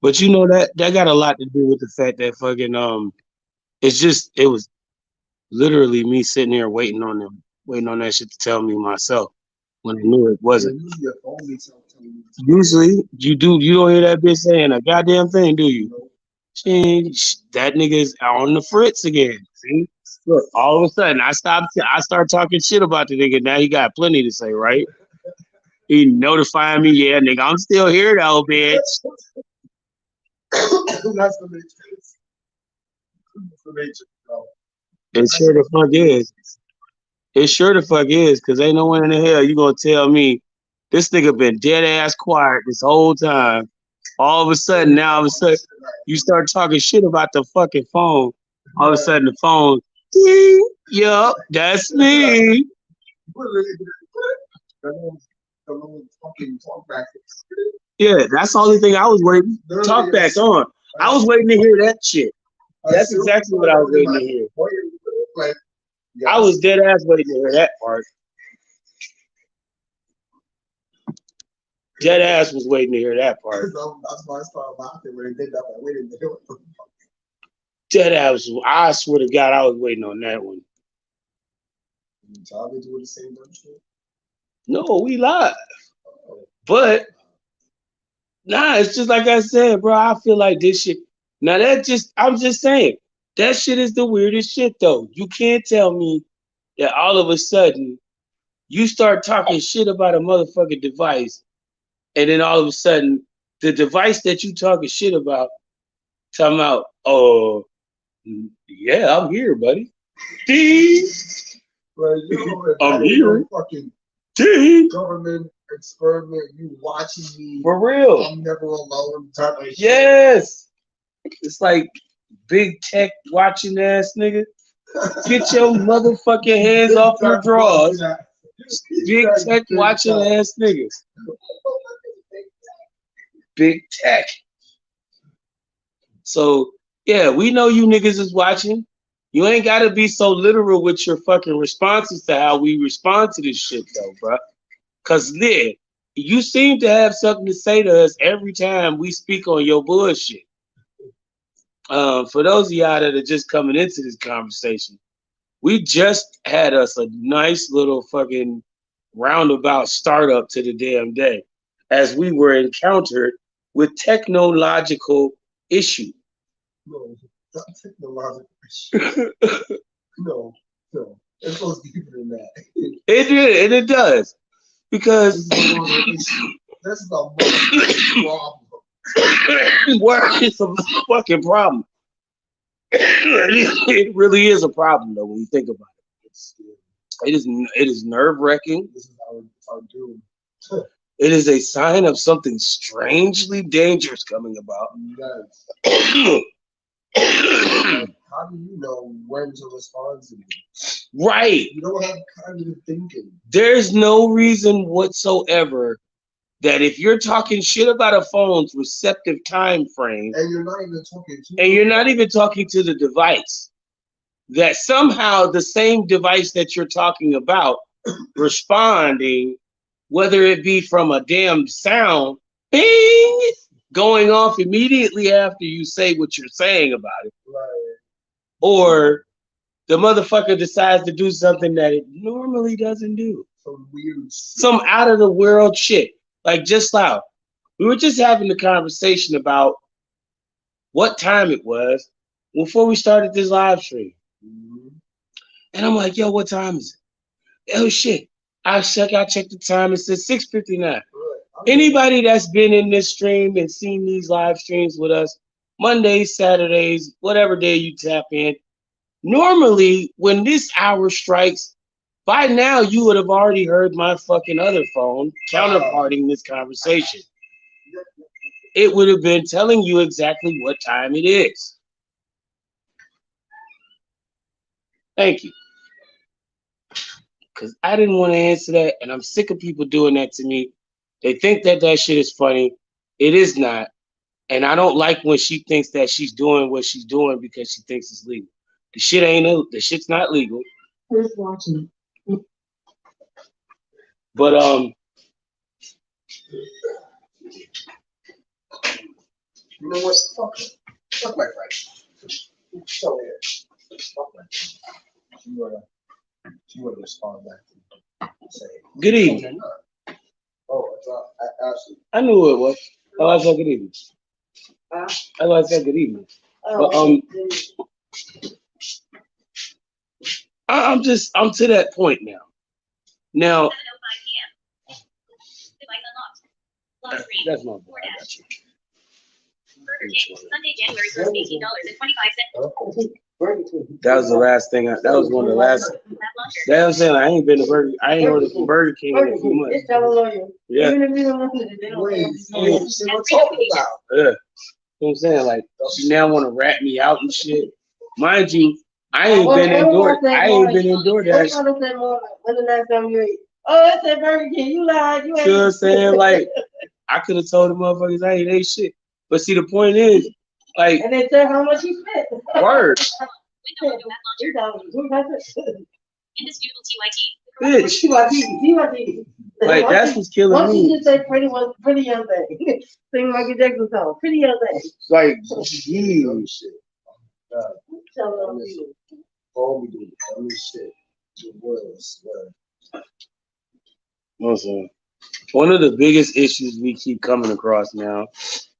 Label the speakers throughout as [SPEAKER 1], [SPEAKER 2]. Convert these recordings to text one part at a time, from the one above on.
[SPEAKER 1] But you know that got a lot to do with the fact that fucking it was literally me sitting here waiting on that shit to tell me myself when I knew it wasn't. Usually you don't hear that bitch saying a goddamn thing, do you? That nigga is on the fritz again. See? Look, all of a sudden I start talking shit about the nigga. Now he got plenty to say, right? He notifying me, yeah, nigga, I'm still here though, bitch. It sure the fuck is. It sure the fuck is, cause ain't no one in the hell you gonna tell me this nigga been dead ass quiet this whole time. All of a sudden, you start talking shit about the fucking phone. All of a sudden, the phone, ding, yup, that's me. Yeah, that's the only thing I was waiting. Talk back on. I was waiting to hear that shit. That's exactly what I was waiting to hear. I was dead ass waiting to hear that part. Dead ass was waiting to hear that part. Dead ass. I swear to God, I was waiting on that one. No, we live. But nah, it's just like I said, bro. I feel like this shit. Now I'm just saying, that shit is the weirdest shit though. You can't tell me that all of a sudden you start talking shit about a motherfucking device, and then all of a sudden the device that you talking shit about, talking about, oh, yeah, I'm here, buddy. Ding. I'm here. Ding. For real. Yes. It's like big tech watching ass nigga. Get your motherfucking hands off your drawers. Big tech watching ass niggas. Big tech. So yeah, we know you niggas is watching. You ain't gotta be so literal with your fucking responses to how we respond to this shit though, bro. Cause yeah, you seem to have something to say to us every time we speak on your bullshit. For those of y'all that are just coming into this conversation, we just had us a nice little fucking roundabout startup to the damn day as we were encountered with technological issue. No, not technological issue. No. It's supposed to be deeper than that. It did, and it does. Because that's the problem. Work is a fucking problem. It really is a problem though when you think about it. It is nerve wracking. This is our doom. It is a sign of something strangely dangerous coming about. Yes. How do you know when to respond to it? Right. You don't have cognitive thinking. There's no reason whatsoever that if you're talking shit about a phone's receptive time frame, and you're not even talking to the device, that somehow the same device that you're talking about responding, whether it be from a damn sound, bing, going off immediately after you say what you're saying about it, right, or the motherfucker decides to do something that it normally doesn't do. Some out of the world shit. Like just now, we were just having a conversation about what time it was before we started this live stream. Mm-hmm. And I'm like, yo, what time is it? Oh shit. I checked the time. It says 6:59. Right. Anybody that's been in this stream and seen these live streams with us, Mondays, Saturdays, whatever day you tap in, normally when this hour strikes, by now you would have already heard my fucking other phone counterparting this conversation. It would have been telling you exactly what time it is. Thank you. Because I didn't want to answer that, and I'm sick of people doing that to me. They think that shit is funny. It is not. And I don't like when she thinks that she's doing what she's doing because she thinks it's legal. The shit's not legal. Who's watching? But
[SPEAKER 2] You know what? Fuck my friend. So weird. Fuck my friend. She would respond back to me. Say,
[SPEAKER 1] Good evening.
[SPEAKER 2] oh, it's Ashley.
[SPEAKER 1] I knew who it was. Oh, I said good evening. I said good evening. But I'm to that point now. Now that's my boy. I got you.
[SPEAKER 3] Burger King, Sunday, January 1st, $18.25.
[SPEAKER 1] That was the last thing. That was one of the last. That's what I'm saying. I ain't been to Burger. I ain't ordered from Burger King in a few months.
[SPEAKER 4] It's telling on you.
[SPEAKER 1] Yeah.
[SPEAKER 4] Even if you don't listen to it, they don't
[SPEAKER 2] Wait,
[SPEAKER 4] care.
[SPEAKER 2] what talking about?
[SPEAKER 1] Yeah. You know what I'm saying? Like, you now want to rat me out and shit. Mind you, I ain't been indoors. I ain't been indoors.
[SPEAKER 4] What's the last time when the last time you ate? Oh, it's at Burger King. You lied. You
[SPEAKER 1] You know what I'm saying? Like, I could have told the motherfuckers I ain't ate shit. But see, the point is, like,
[SPEAKER 4] and they said how much he spent.
[SPEAKER 1] word.
[SPEAKER 3] Indisputable TYT.
[SPEAKER 1] Bitch. Like, that's what's killing
[SPEAKER 4] Once
[SPEAKER 1] me.
[SPEAKER 4] you just say pretty young thing. Sing Michael Jackson song, pretty young thing.
[SPEAKER 1] Like,
[SPEAKER 2] Dumb shit.
[SPEAKER 4] Tell them you.
[SPEAKER 2] All we do, dumb shit. The world, swear.
[SPEAKER 1] listen, one of the biggest issues we keep coming across now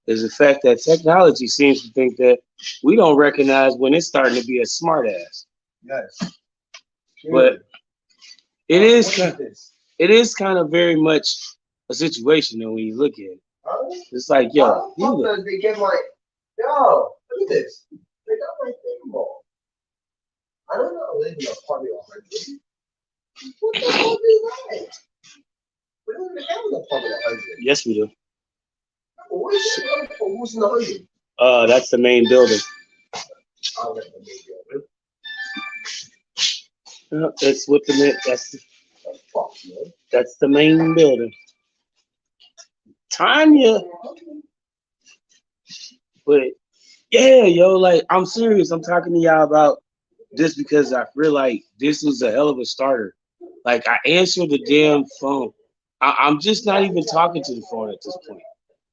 [SPEAKER 1] is the fact that technology seems to think that we don't recognize when it's starting to be a smart ass.
[SPEAKER 2] Yes.
[SPEAKER 1] But it is
[SPEAKER 2] What
[SPEAKER 1] kind,
[SPEAKER 2] this?
[SPEAKER 1] it is kind of very much a situation though when you look at it.
[SPEAKER 2] Huh?
[SPEAKER 1] It's like, yo, you look,
[SPEAKER 2] Sometimes they get my, yo, look at this. They got my thing ball. I don't know, I live in a party 100. What the fuck is that? We don't even have an apartment 100.
[SPEAKER 1] yes we do.
[SPEAKER 2] What shit? Who's in the 100?
[SPEAKER 1] That's the main building.
[SPEAKER 2] I'll let them make it.
[SPEAKER 1] That's what
[SPEAKER 2] Fuck, man.
[SPEAKER 1] that's the main building. Tanya, but yeah, yo, like I'm serious. I'm talking to y'all about this because I feel like this was a hell of a starter. Like I answered the damn phone. I'm just not even talking to the phone at this point.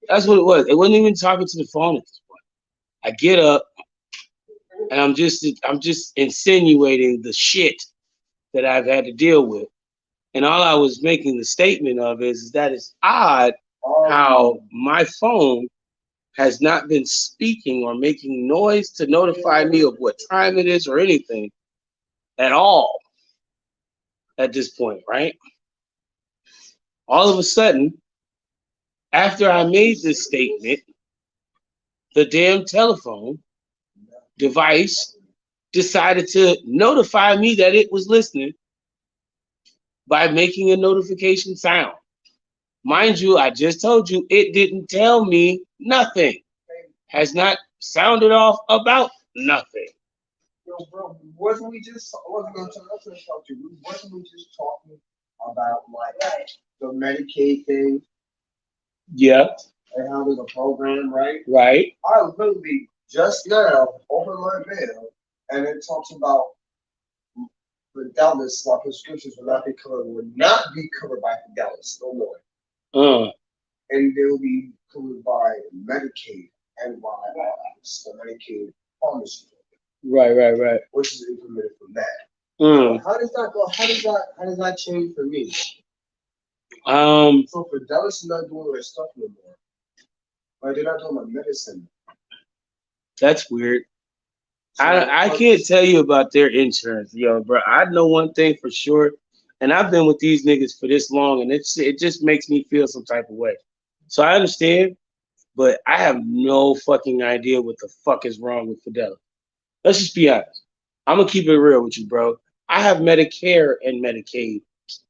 [SPEAKER 1] That's what it was. It wasn't even talking to the phone at this point. I get up and I'm just insinuating the shit that I've had to deal with. And all I was making the statement of is that it's odd how my phone has not been speaking or making noise to notify me of what time it is or anything at all at this point, right? All of a sudden, after I made this statement, the damn telephone device decided to notify me that it was listening by making a notification sound. Mind you, I just told you it didn't tell me nothing. Has not sounded off about nothing.
[SPEAKER 2] Yo, bro, wasn't we just, I wasn't going to talk to you. Wasn't we just talking about like the Medicaid thing
[SPEAKER 1] Yeah,
[SPEAKER 2] and how there's a program, right?
[SPEAKER 1] right.
[SPEAKER 2] I literally just now opened my mail and it talks about Fidelis, my prescriptions will not be covered by Fidelis no more. And they will be covered by Medicaid and by the Medicaid pharmacy,
[SPEAKER 1] Right.
[SPEAKER 2] which is implemented from that. How does that go? How does that change for me? So Fidelis is not doing their stuff no more. Like they're not doing my medicine.
[SPEAKER 1] That's weird.
[SPEAKER 2] So
[SPEAKER 1] I can't tell you about their insurance, yo, bro. I know one thing for sure, and I've been with these niggas for this long, and it just makes me feel some type of way. So I understand, but I have no fucking idea what the fuck is wrong with Fidelity. Let's just be honest. I'm gonna keep it real with you, bro. I have Medicare and Medicaid,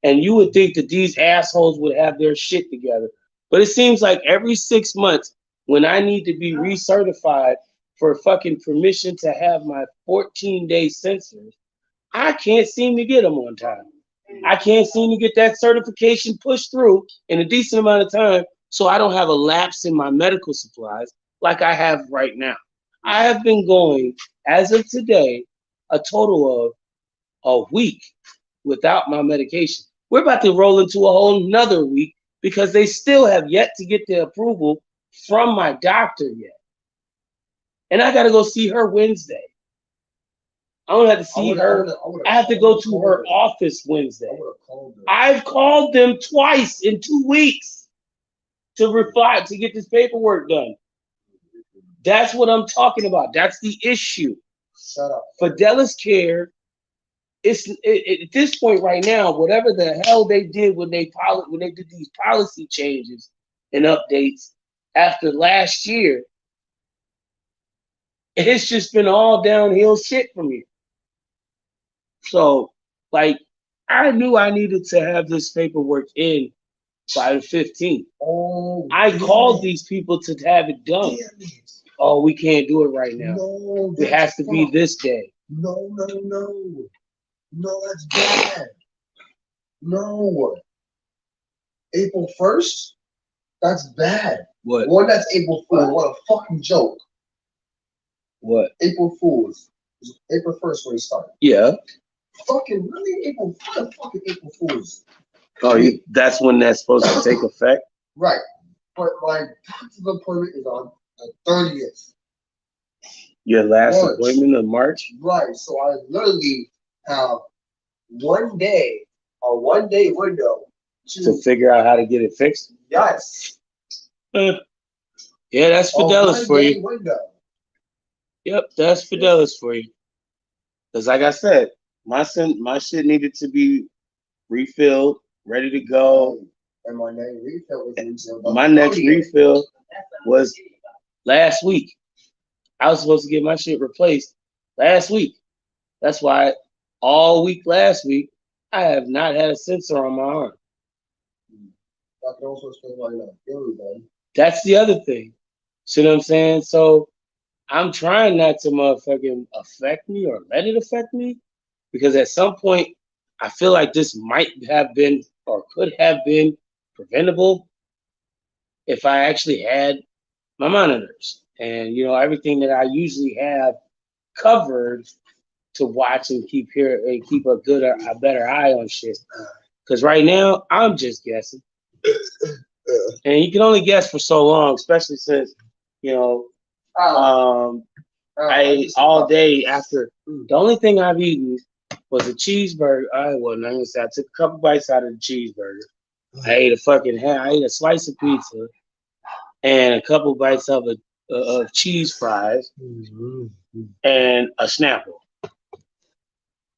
[SPEAKER 1] and you would think that these assholes would have their shit together, but it seems like every 6 months, when I need to be recertified for fucking permission to have my 14-day sensors, I can't seem to get them on time. I can't seem to get that certification pushed through in a decent amount of time so I don't have a lapse in my medical supplies like I have right now. I have been going, as of today, a total of a week without my medication. We're about to roll into a whole nother week because they still have yet to get the approval from my doctor yet. And I got to go see her Wednesday. I don't have to see her. I have to go to her office Wednesday. I've called them twice in 2 weeks to reply to get this paperwork done. That's what I'm talking about. That's the issue.
[SPEAKER 2] Shut up.
[SPEAKER 1] Fidelis Care, at this point right now, whatever the hell they did when they did these policy changes and updates after last year, it's just been all downhill shit from here. So, like, I knew I needed to have this paperwork in by the 15th.
[SPEAKER 2] Oh,
[SPEAKER 1] I called these people to have it done. Oh, we can't do it right now.
[SPEAKER 2] No,
[SPEAKER 1] It has to be this day.
[SPEAKER 2] No, that's bad. No. April 1st? That's bad.
[SPEAKER 1] What?
[SPEAKER 2] One, that's April Fool's. What a fucking joke.
[SPEAKER 1] What?
[SPEAKER 2] April Fool's. April 1st when it started.
[SPEAKER 1] Yeah.
[SPEAKER 2] Fucking really? What a fucking April Fool's.
[SPEAKER 1] Oh, that's when that's supposed to take effect?
[SPEAKER 2] Right. But my doctor's appointment is on the 30th.
[SPEAKER 1] Your last
[SPEAKER 2] March.
[SPEAKER 1] appointment of March?
[SPEAKER 2] Right. So I literally have 1 day, a 1 day window
[SPEAKER 1] To figure out how to get it fixed?
[SPEAKER 2] Yes.
[SPEAKER 1] Yeah, that's Fidelis for you.
[SPEAKER 2] Window.
[SPEAKER 1] Yep, that's Fidelis for you. Because like I said, my shit needed to be refilled, ready to go.
[SPEAKER 2] And my next refill was
[SPEAKER 1] My next refill was last week. I was supposed to get my shit replaced last week. That's why all week last week, I have not had a sensor on my arm. That's the other thing. See what I'm saying? So I'm trying not to motherfucking affect me or let it affect me, because at some point I feel like this might have been or could have been preventable if I actually had my monitors and everything that I usually have covered to watch and keep a better eye on shit. Because right now I'm just guessing. And you can only guess for so long, especially since, I ate all day after. The only thing I've eaten was a cheeseburger. I took a couple bites out of the cheeseburger. I ate a slice of pizza and a couple bites of cheese fries and a Snapple.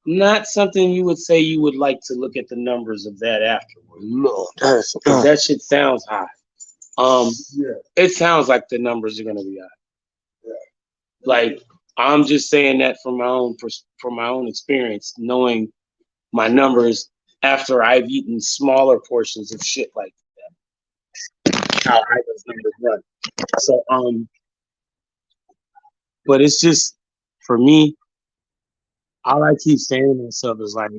[SPEAKER 1] Not something you would say you would like to look at the numbers of that afterwards.
[SPEAKER 2] No,
[SPEAKER 1] that shit sounds high.
[SPEAKER 2] Yeah.
[SPEAKER 1] It sounds like the numbers are gonna be high.
[SPEAKER 2] Yeah.
[SPEAKER 1] Like, I'm just saying that from my own experience, knowing my numbers after I've eaten smaller portions of shit like that. How high those numbers run. So but it's just, for me, all I keep saying to myself is like,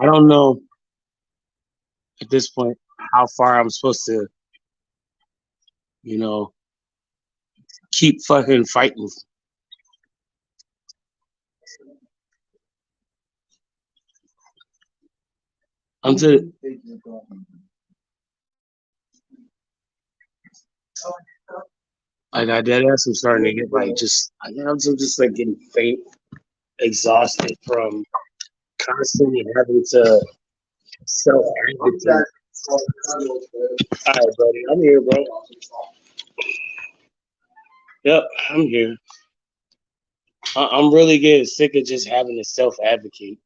[SPEAKER 1] I don't know at this point how far I'm supposed to, keep fucking fighting. I dead ass. I'm starting to get I'm just like getting faint, exhausted from constantly having to self-advocate. All right, buddy, I'm here, bro. Yep, I'm here. I'm really getting sick of just having to self-advocate.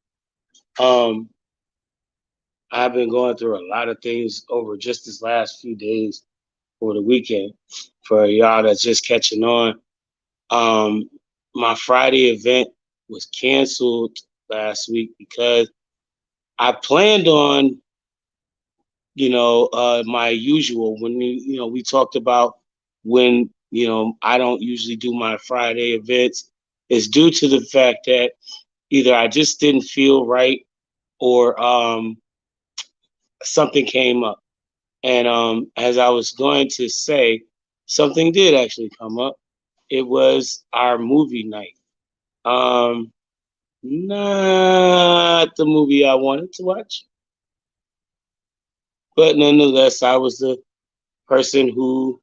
[SPEAKER 1] I've been going through a lot of things over just this last few days over the weekend. For y'all that's just catching on, my Friday event was canceled last week because I planned on, my usual, when we talked about when, I don't usually do my Friday events. It's due to the fact that either I just didn't feel right or something came up. And as I was going to say, something did actually come up. It was our movie night. Not the movie I wanted to watch. But nonetheless, I was the person who,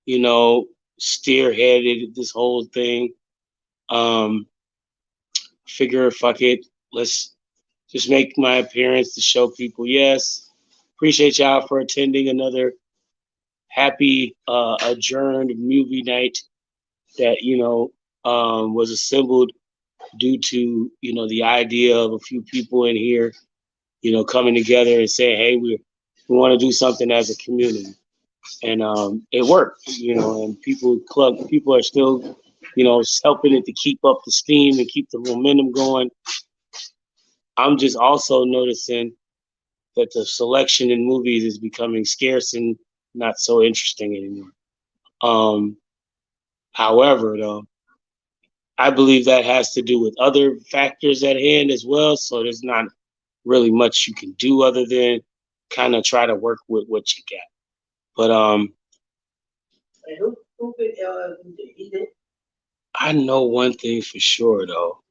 [SPEAKER 1] you know, spearheaded this whole thing. Figure, fuck it, let's just make my appearance to show people, yes, appreciate y'all for attending another happy adjourned movie night that, you know, was assembled due to, you know, the idea of a few people in here, you know, coming together and saying, hey, we want to do something as a community. And it worked, you know, and people are still, you know, helping it to keep up the steam and keep the momentum going. I'm just also noticing that the selection in movies is becoming scarce and not so interesting anymore. However, though, I believe that has to do with other factors at hand as well. So there's not really much you can do other than kind of try to work with what you got. But
[SPEAKER 4] And who could he did?
[SPEAKER 1] I know one thing for sure though.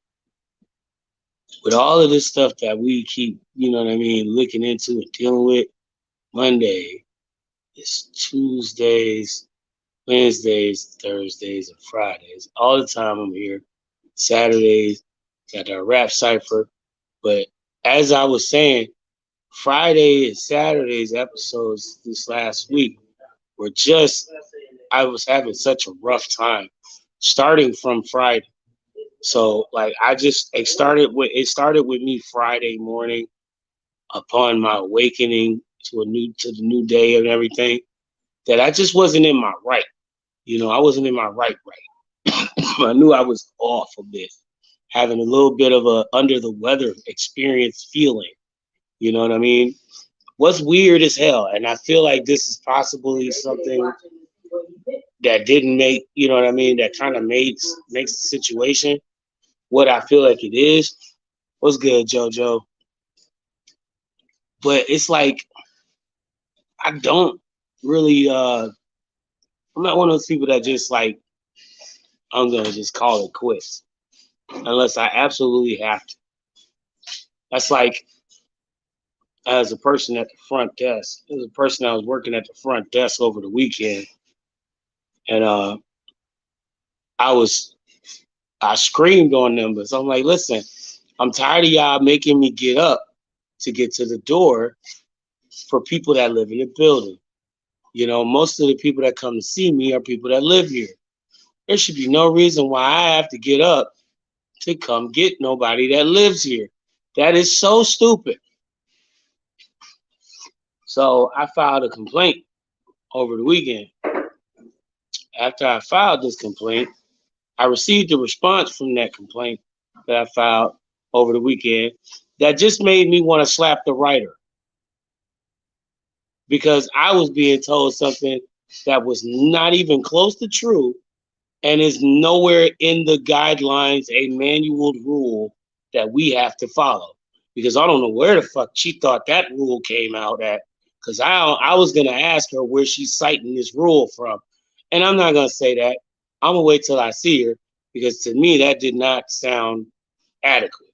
[SPEAKER 1] With all of this stuff that we keep, you know what I mean, looking into and dealing with, Monday, it's Tuesdays, Wednesdays, Thursdays, and Fridays. All the time I'm here. Saturdays, got our rap cipher. But as I was saying, Friday and Saturday's episodes this last week were just, I was having such a rough time starting from Friday. So like it started with me Friday morning upon my awakening to the new day and everything, that I just wasn't in my right. You know, I wasn't in my right. I knew I was off a bit, having a little bit of a under the weather experience feeling. You know what I mean? What's weird as hell, and I feel like this is possibly something that didn't make, you know what I mean, that kind of makes the situation what I feel like it is. What's good, JoJo? But it's like I don't really I'm not one of those people that just like I'm gonna just call it quits unless I absolutely have to. That's like as a person at the front desk. As a person that was working at the front desk over the weekend, and I screamed on them, but I'm like, listen, I'm tired of y'all making me get up to get to the door for people that live in the building. You know, most of the people that come to see me are people that live here. There should be no reason why I have to get up to come get nobody that lives here. That is so stupid. So I filed a complaint over the weekend. After I filed this complaint, I received a response from that complaint that I filed over the weekend that just made me want to slap the writer, because I was being told something that was not even close to true and is nowhere in the guidelines, a manual rule that we have to follow. Because I don't know where the fuck she thought that rule came out at, because I was going to ask her where she's citing this rule from. And I'm not going to say that. I'm going to wait till I see her, because to me, that did not sound adequate.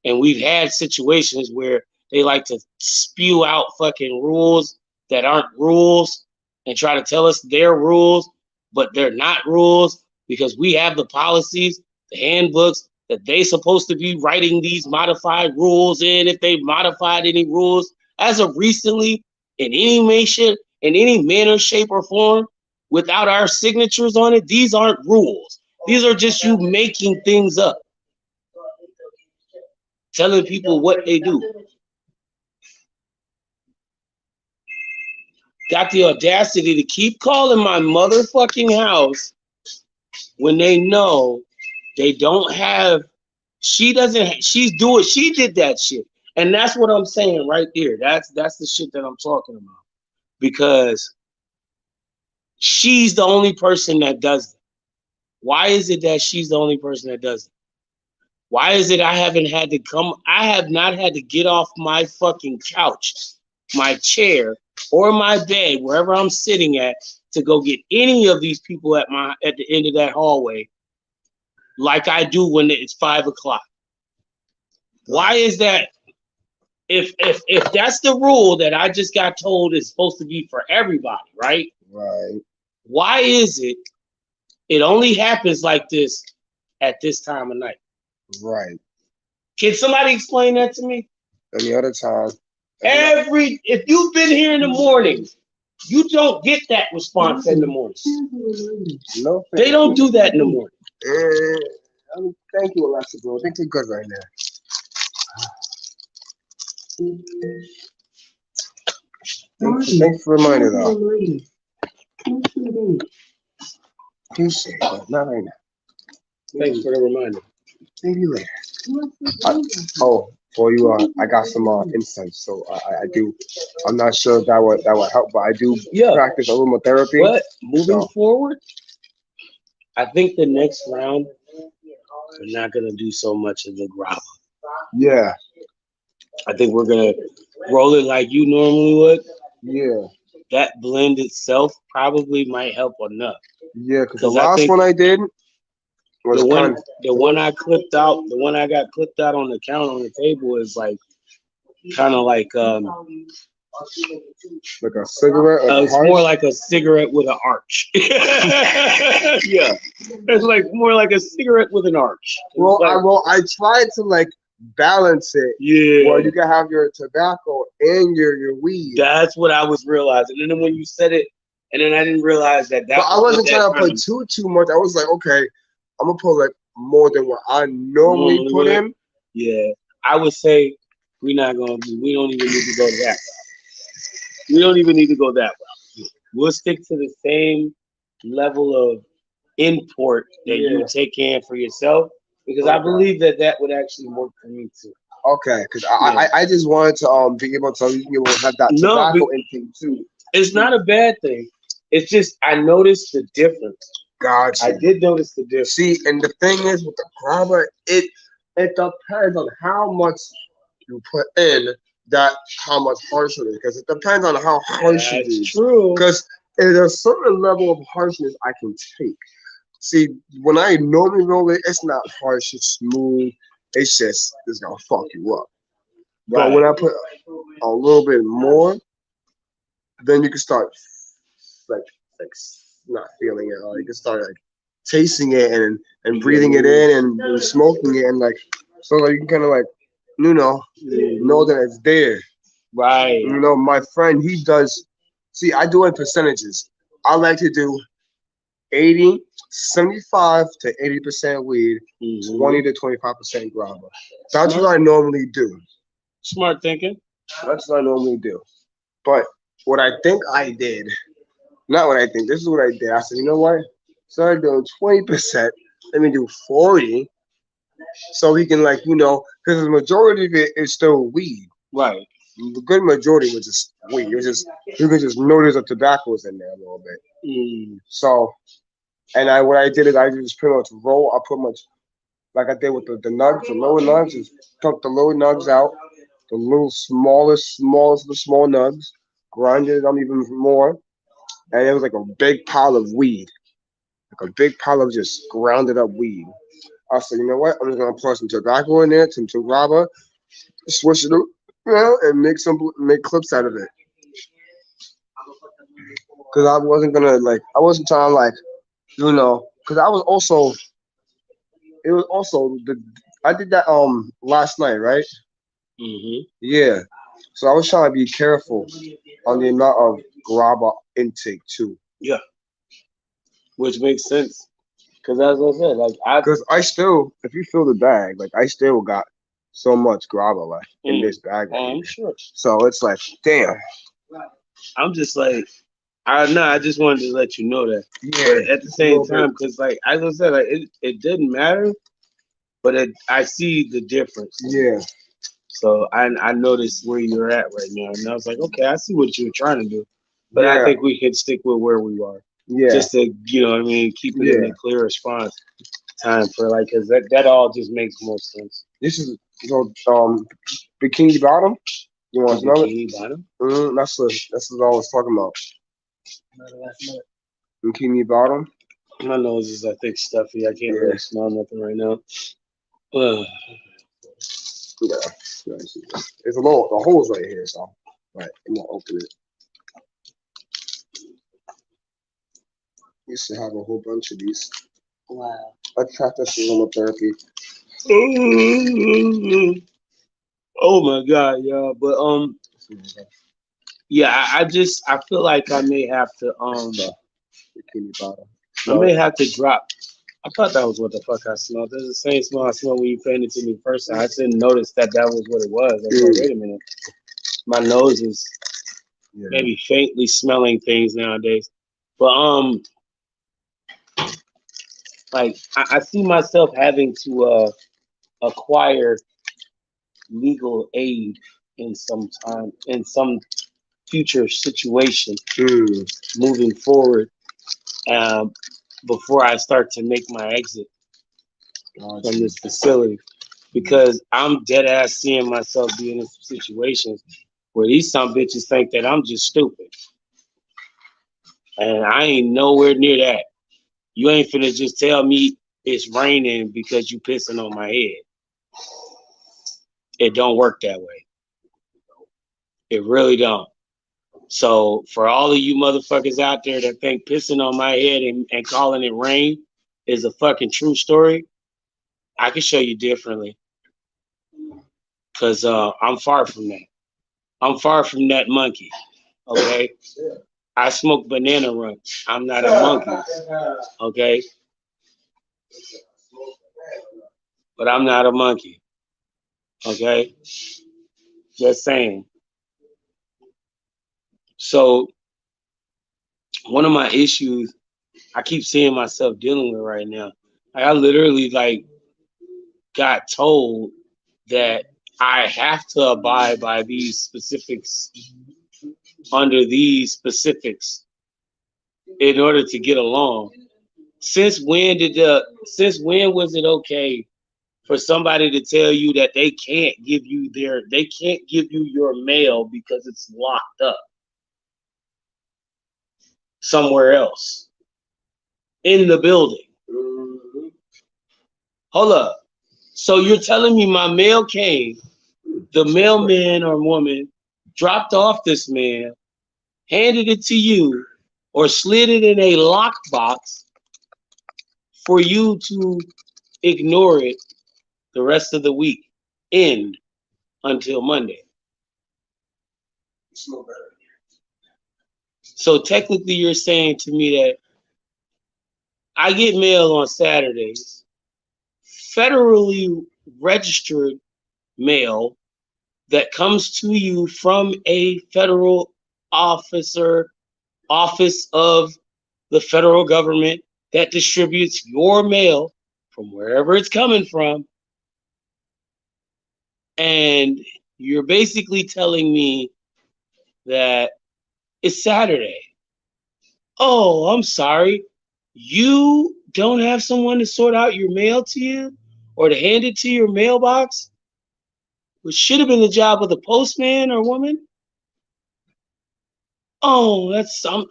[SPEAKER 1] And we've had situations where they like to spew out fucking rules that aren't rules and try to tell us they're rules, but they're not rules, because we have the policies, the handbooks that they supposed to be writing these modified rules in, if they've modified any rules as of recently in any manner, shape, or form without our signatures on it. These aren't rules. These are just you making things up, telling people what they do. Got the audacity to keep calling my motherfucking house when they know they don't have, she did that shit. And that's what I'm saying right there. That's the shit that I'm talking about. Because she's the only person that does it. Why is it that she's the only person that does it? Why is it I have not had to get off my fucking couch, my chair, or my bed, wherever I'm sitting at, to go get any of these people at the end of that hallway like I do when it's 5 o'clock? Why is that? if that's the rule that I just got told is supposed to be for everybody, right?
[SPEAKER 2] Right.
[SPEAKER 1] Why is it only happens like this at this time of night?
[SPEAKER 2] Right.
[SPEAKER 1] Can somebody explain that to me?
[SPEAKER 2] Any other time.
[SPEAKER 1] If you've been here in the morning, you don't get that response in the morning.
[SPEAKER 2] No.
[SPEAKER 1] They don't do that in the morning.
[SPEAKER 2] Thank you, Alexa, bro. I think you're good right now. Thanks for reminding though. Appreciate it, but not right now.
[SPEAKER 1] Thanks for the reminder.
[SPEAKER 2] Maybe later. For you, I got some insights. So I do. I'm not sure if that would help, but I do practice aromatherapy.
[SPEAKER 1] But moving forward, I think the next round we're not gonna do so much of the grabba.
[SPEAKER 2] Yeah.
[SPEAKER 1] I think we're gonna roll it like you normally would.
[SPEAKER 2] Yeah.
[SPEAKER 1] That blend itself probably might help enough.
[SPEAKER 2] Yeah, because the last one I did was
[SPEAKER 1] the one I clipped out, the one I got clipped out on the counter on the table is like kind of like
[SPEAKER 2] a cigarette.
[SPEAKER 1] It's more like a cigarette with an arch. Yeah, it's like more like a cigarette with an arch.
[SPEAKER 2] I tried to like balance it.
[SPEAKER 1] Yeah.
[SPEAKER 2] Well, you can have your tobacco and your weed.
[SPEAKER 1] That's what I was realizing, and then when you said it, and then I didn't realize that.
[SPEAKER 2] But I wasn't trying to put too much. I was like, okay, I'm gonna put like more than what I normally put in.
[SPEAKER 1] Yeah, I would say we don't even need to go that route. We don't even need to go that route. We'll stick to the same level of import that you take in for yourself, because I believe that would actually work for me too.
[SPEAKER 2] Okay, because I just wanted to be able to have that tobacco intake too.
[SPEAKER 1] It's not a bad thing. It's just I noticed the difference.
[SPEAKER 2] Gotcha.
[SPEAKER 1] I did notice the difference.
[SPEAKER 2] See, and the thing is with the grabba, it depends on how much you put in, how much harsher it is, because it depends on how harsh it is.
[SPEAKER 1] True.
[SPEAKER 2] Because there's a certain level of harshness I can take. See, when I normally roll it, it's not harsh, it's smooth. It's gonna fuck you up. But when I put a little bit more, then you can start like not feeling it, or you can start like tasting it and breathing it in and smoking it, and like so like you can kind of like know that it's there.
[SPEAKER 1] Right.
[SPEAKER 2] My friend, he does. See, I do it in percentages. I like to do 75 to 80% weed, 20 to 25% grabba. That's what I normally do.
[SPEAKER 1] Smart thinking.
[SPEAKER 2] That's what I normally do. But what I think I did, not what I think, this is what I did. I said, you know what? Started doing 20%. Let me do 40. So we can because the majority of it is still weed.
[SPEAKER 1] Right.
[SPEAKER 2] The good majority was just weed. It was just you can just notice the tobacco's in there a little bit. So, and what I did is I just pretty much roll. I put much like I did with the nugs, the lower nugs, just took the lower nugs out, the little smallest of the small nugs, grinded them even more, and it was like a big pile of weed, like a big pile of just grounded up weed. I said, you know what? I'm just gonna pour some tobacco in there, some grabba, switch it up, and make clips out of it. Cause I wasn't trying cause I was also, it was also I did that last night, right? Yeah. So I was trying to be careful on the amount of grabba intake too.
[SPEAKER 1] Yeah. Which makes sense. Cause as I said,
[SPEAKER 2] because I still, if you fill the bag, I still got so much grabba left in this bag.
[SPEAKER 1] I'm sure.
[SPEAKER 2] So it's like, damn.
[SPEAKER 1] I'm just like, I just wanted to let you know that.
[SPEAKER 2] Yeah.
[SPEAKER 1] But at the same time, because as I said, it didn't matter, but I see the difference.
[SPEAKER 2] Yeah.
[SPEAKER 1] So I noticed where you're at right now, and I was like, okay, I see what you're trying to do, but I think we can stick with where we are.
[SPEAKER 2] Yeah.
[SPEAKER 1] Just to keep it in the clear response time for because that all just makes more sense.
[SPEAKER 2] This is Bikini Bottom. You want to smell it?
[SPEAKER 1] Bikini Bottom.
[SPEAKER 2] That's what I was talking about. Bikini Bottom.
[SPEAKER 1] My nose is, I think, stuffy. I can't really smell nothing right now.
[SPEAKER 2] Yeah. There's a little, the hole's right here, so. Right, I'm gonna open it. Used to have a whole bunch of these.
[SPEAKER 4] Wow.
[SPEAKER 2] I tried this aromatherapy.
[SPEAKER 1] Oh my god, yeah. But yeah, I feel like I may have to
[SPEAKER 2] Bikini bottom.
[SPEAKER 1] I may have to drop. I thought that was what the fuck I smelled. That's the same smell I smelled when you painted to me first time. I didn't notice that was what it was. I was like, wait a minute. My nose is maybe faintly smelling things nowadays. But like I see myself having to acquire legal aid in some future situation moving forward, before I start to make my exit from this facility, because I'm dead ass seeing myself being in some situations where these some bitches think that I'm just stupid, and I ain't nowhere near that. You ain't finna just tell me it's raining because you pissing on my head. It don't work that way. It really don't. So for all of you motherfuckers out there that think pissing on my head and calling it rain is a fucking true story, I can show you differently. Cause I'm far from that. I'm far from that monkey. Okay? I smoke banana runs. I'm not a monkey. Okay? But I'm not a monkey. Okay? Just saying. So one of my issues I keep seeing myself dealing with right now, I literally got told that I have to abide by these specifics under these specifics in order to get along. Since when was it okay for somebody to tell you that they can't give you your mail because it's locked up somewhere else in the building? Hold up. So you're telling me my mail came, the mailman or woman dropped off this mail, handed it to you, or slid it in a lockbox for you to ignore it the rest of the week, end until Monday. So technically you're saying to me that I get mail on Saturdays, federally registered mail that comes to you from a federal office of the federal government that distributes your mail from wherever it's coming from. And you're basically telling me that it's Saturday. Oh, I'm sorry. You don't have someone to sort out your mail to you or to hand it to your mailbox, which should have been the job of the postman or woman? Oh,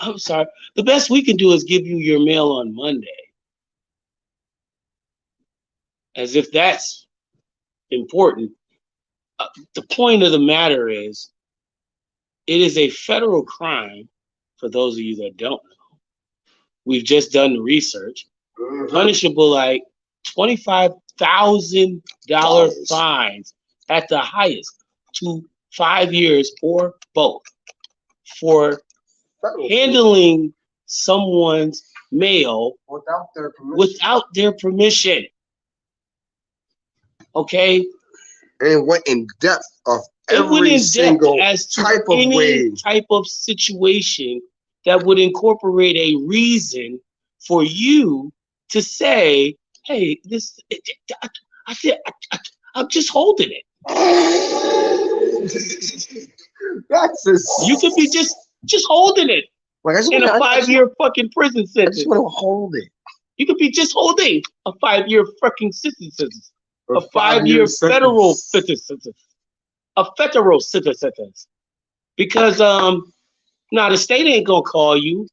[SPEAKER 1] I'm sorry. The best we can do is give you your mail on Monday. As if that's important. The point of the matter is, it is a federal crime, for those of you that don't know. We've just done the research. Punishable like $25,000 fines at the highest to 5 years or both for handling someone's mail without their permission. Okay?
[SPEAKER 2] And went in depth of every single type of way.
[SPEAKER 1] Type of situation that would incorporate a reason for you to say, hey, I'm just holding it. You could be just holding it in a 5-year fucking prison sentence.
[SPEAKER 2] I just want to hold it.
[SPEAKER 1] You could be just holding a 5-year fucking sentence. A 5-year federal sentence. A federal sentence. Because the state ain't gonna call you.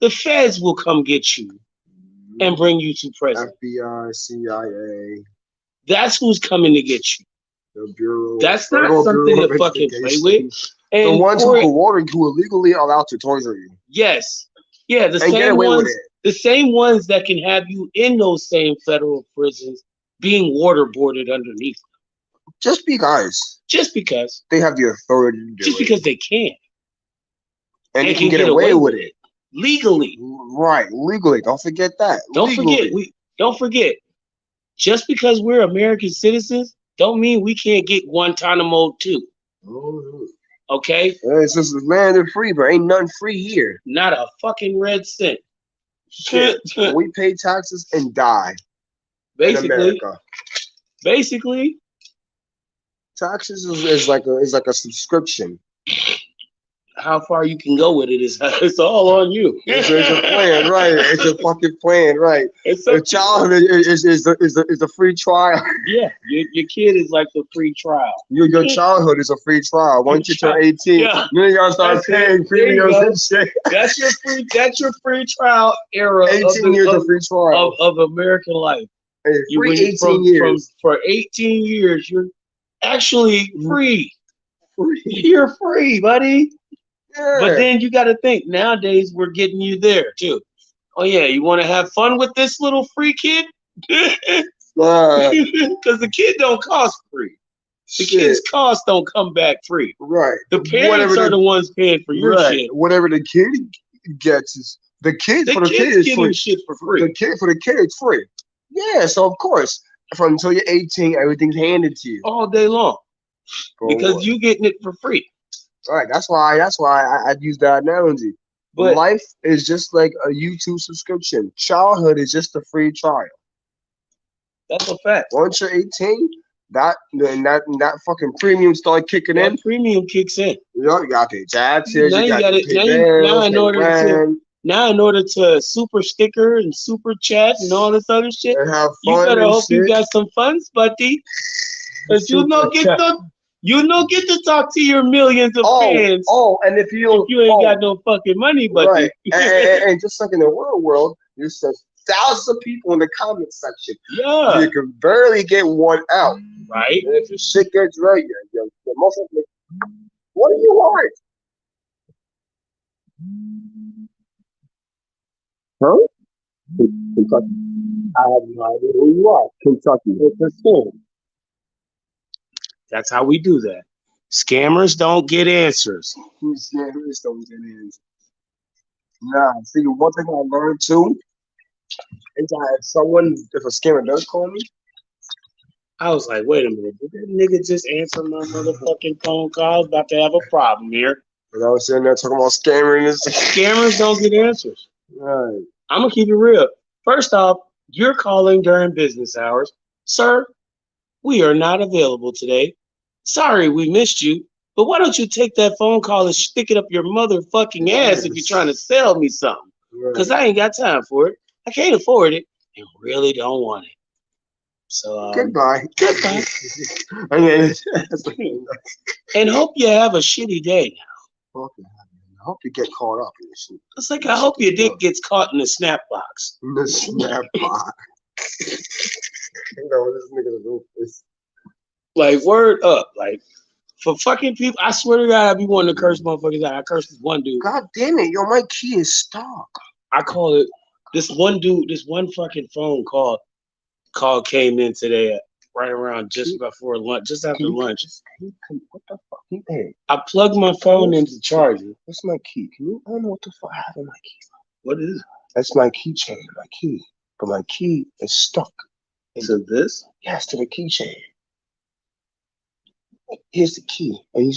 [SPEAKER 1] The feds will come get you and bring you to prison.
[SPEAKER 2] FBI, CIA.
[SPEAKER 1] That's who's coming to get you.
[SPEAKER 2] The Bureau.
[SPEAKER 1] That's not
[SPEAKER 2] Federal
[SPEAKER 1] something
[SPEAKER 2] Bureau
[SPEAKER 1] to
[SPEAKER 2] of
[SPEAKER 1] fucking play
[SPEAKER 2] Investigation.
[SPEAKER 1] with.
[SPEAKER 2] The
[SPEAKER 1] And
[SPEAKER 2] ones
[SPEAKER 1] for it-
[SPEAKER 2] who are legally allowed to torture you
[SPEAKER 1] yes, yeah, the
[SPEAKER 2] and get
[SPEAKER 1] same
[SPEAKER 2] away with
[SPEAKER 1] ones,
[SPEAKER 2] it.
[SPEAKER 1] the same ones that can have you in those same federal prisons being waterboarded underneath,
[SPEAKER 2] Just because
[SPEAKER 1] just because,
[SPEAKER 2] they have the authority to do
[SPEAKER 1] just
[SPEAKER 2] it.
[SPEAKER 1] because they can,
[SPEAKER 2] And they can get away with it.
[SPEAKER 1] legally.
[SPEAKER 2] Right, legally. Don't forget that.
[SPEAKER 1] Don't forget, just because we're American citizens, don't mean we can't get Guantanamo too.
[SPEAKER 2] Mhm.
[SPEAKER 1] Okay,
[SPEAKER 2] It's just land of free, but ain't nothing free here.
[SPEAKER 1] not a fucking red cent.
[SPEAKER 2] Shit. We pay taxes and die in
[SPEAKER 1] basically,
[SPEAKER 2] America.
[SPEAKER 1] basically,
[SPEAKER 2] Taxes is like a subscription.
[SPEAKER 1] how far you can go with it is it's all on you.
[SPEAKER 2] It's a plan, right? It's a fucking plan, right?
[SPEAKER 1] It's
[SPEAKER 2] The
[SPEAKER 1] up to
[SPEAKER 2] childhood is a free trial.
[SPEAKER 1] you. Yeah, your kid is like the free trial.
[SPEAKER 2] Your childhood is a free trial. Once you turn 18,
[SPEAKER 1] Yeah.
[SPEAKER 2] then you gotta start
[SPEAKER 1] That's it.
[SPEAKER 2] paying
[SPEAKER 1] There you
[SPEAKER 2] premiums
[SPEAKER 1] go.
[SPEAKER 2] and shit.
[SPEAKER 1] That's your free trial era
[SPEAKER 2] 18 years of free trial.
[SPEAKER 1] of American life.
[SPEAKER 2] Hey,
[SPEAKER 1] You
[SPEAKER 2] free
[SPEAKER 1] when
[SPEAKER 2] 18
[SPEAKER 1] from
[SPEAKER 2] years.
[SPEAKER 1] for 18 years, you're actually free.
[SPEAKER 2] Free.
[SPEAKER 1] You're free, buddy.
[SPEAKER 2] Yeah.
[SPEAKER 1] But then you got to think nowadays we're getting you there too. Oh yeah, you want to have fun with this little free kid? Because the kid don't cost free. The
[SPEAKER 2] Shit.
[SPEAKER 1] kid's cost don't come back free.
[SPEAKER 2] Right.
[SPEAKER 1] The parents are the ones paying for your
[SPEAKER 2] right.
[SPEAKER 1] shit.
[SPEAKER 2] Whatever the kid gets is the kid
[SPEAKER 1] The
[SPEAKER 2] for the kid
[SPEAKER 1] kid's
[SPEAKER 2] is
[SPEAKER 1] getting
[SPEAKER 2] free.
[SPEAKER 1] shit for free.
[SPEAKER 2] The kid for the kid is free. Yeah, so of course, from until you're 18, everything's handed to you.
[SPEAKER 1] All day long.
[SPEAKER 2] Bro,
[SPEAKER 1] Because you getting it for free.
[SPEAKER 2] right. That's why I use that analogy.
[SPEAKER 1] But
[SPEAKER 2] Life is just like a YouTube subscription. Childhood is just a free trial.
[SPEAKER 1] that's a fact.
[SPEAKER 2] Once you're 18, that fucking premium start kicking in.
[SPEAKER 1] That premium kicks in.
[SPEAKER 2] You know, you gotta pay taxes.
[SPEAKER 1] Now
[SPEAKER 2] You
[SPEAKER 1] you
[SPEAKER 2] gotta
[SPEAKER 1] gotta-
[SPEAKER 2] pay
[SPEAKER 1] now you-
[SPEAKER 2] bills,
[SPEAKER 1] now in
[SPEAKER 2] pay
[SPEAKER 1] order to-
[SPEAKER 2] rent,
[SPEAKER 1] Now, in order to super sticker and super chat and all this other shit,
[SPEAKER 2] and have
[SPEAKER 1] you
[SPEAKER 2] fun
[SPEAKER 1] better
[SPEAKER 2] and
[SPEAKER 1] hope you
[SPEAKER 2] shit.
[SPEAKER 1] got some funds, buddy. Because you don't get to talk to your millions of fans
[SPEAKER 2] And if you
[SPEAKER 1] if you ain't got no fucking money, buddy.
[SPEAKER 2] right, and just like in the real world, there's thousands of people in the comment section.
[SPEAKER 1] Yeah,
[SPEAKER 2] You can barely get one out.
[SPEAKER 1] right.
[SPEAKER 2] And if your shit gets right, you're most likely, what do you want? Huh? Kentucky. I have no idea who you are. Kentucky. It's a scam.
[SPEAKER 1] That's how we do that. Scammers don't get answers.
[SPEAKER 2] Scammers don't get in. Nah, see, one thing I learned too is that if a scammer does call me,
[SPEAKER 1] I was like, wait a minute, did that nigga just answer my motherfucking phone call? I was about to have a problem here.
[SPEAKER 2] because I was sitting there talking about scamming and
[SPEAKER 1] Scammers don't get answers.
[SPEAKER 2] right.
[SPEAKER 1] I'm gonna keep it real. First off, you're calling during business hours. Sir, we are not available today. Sorry we missed you, but why don't you take that phone call and stick it up your motherfucking ass if you're trying to sell me something? Because I ain't got time for it. I can't afford it and really don't want it. So,
[SPEAKER 2] Goodbye.
[SPEAKER 1] goodbye.
[SPEAKER 2] And then,
[SPEAKER 1] And hope you have a shitty day now.
[SPEAKER 2] I hope you get caught up in this shit.
[SPEAKER 1] It's like, I hope your dick gets caught in the snap box.
[SPEAKER 2] In the snap box. You know what this nigga do?
[SPEAKER 1] Like, word up. Like, for fucking people, I swear to God, I be wanting to curse motherfuckers out. I cursed this one dude.
[SPEAKER 2] God damn it, yo, my key is stuck.
[SPEAKER 1] I call it, this one dude, this one fucking phone call came in today right around just before lunch, just after lunch.
[SPEAKER 2] What the fuck? Hey,
[SPEAKER 1] I plugged my phone into charger.
[SPEAKER 2] what's my key? Can you? I don't know what the fuck I have in my key.
[SPEAKER 1] What is it?
[SPEAKER 2] That's my keychain, my key. But my key is stuck.
[SPEAKER 1] To this?
[SPEAKER 2] Yes, to the keychain. Here's the key. And you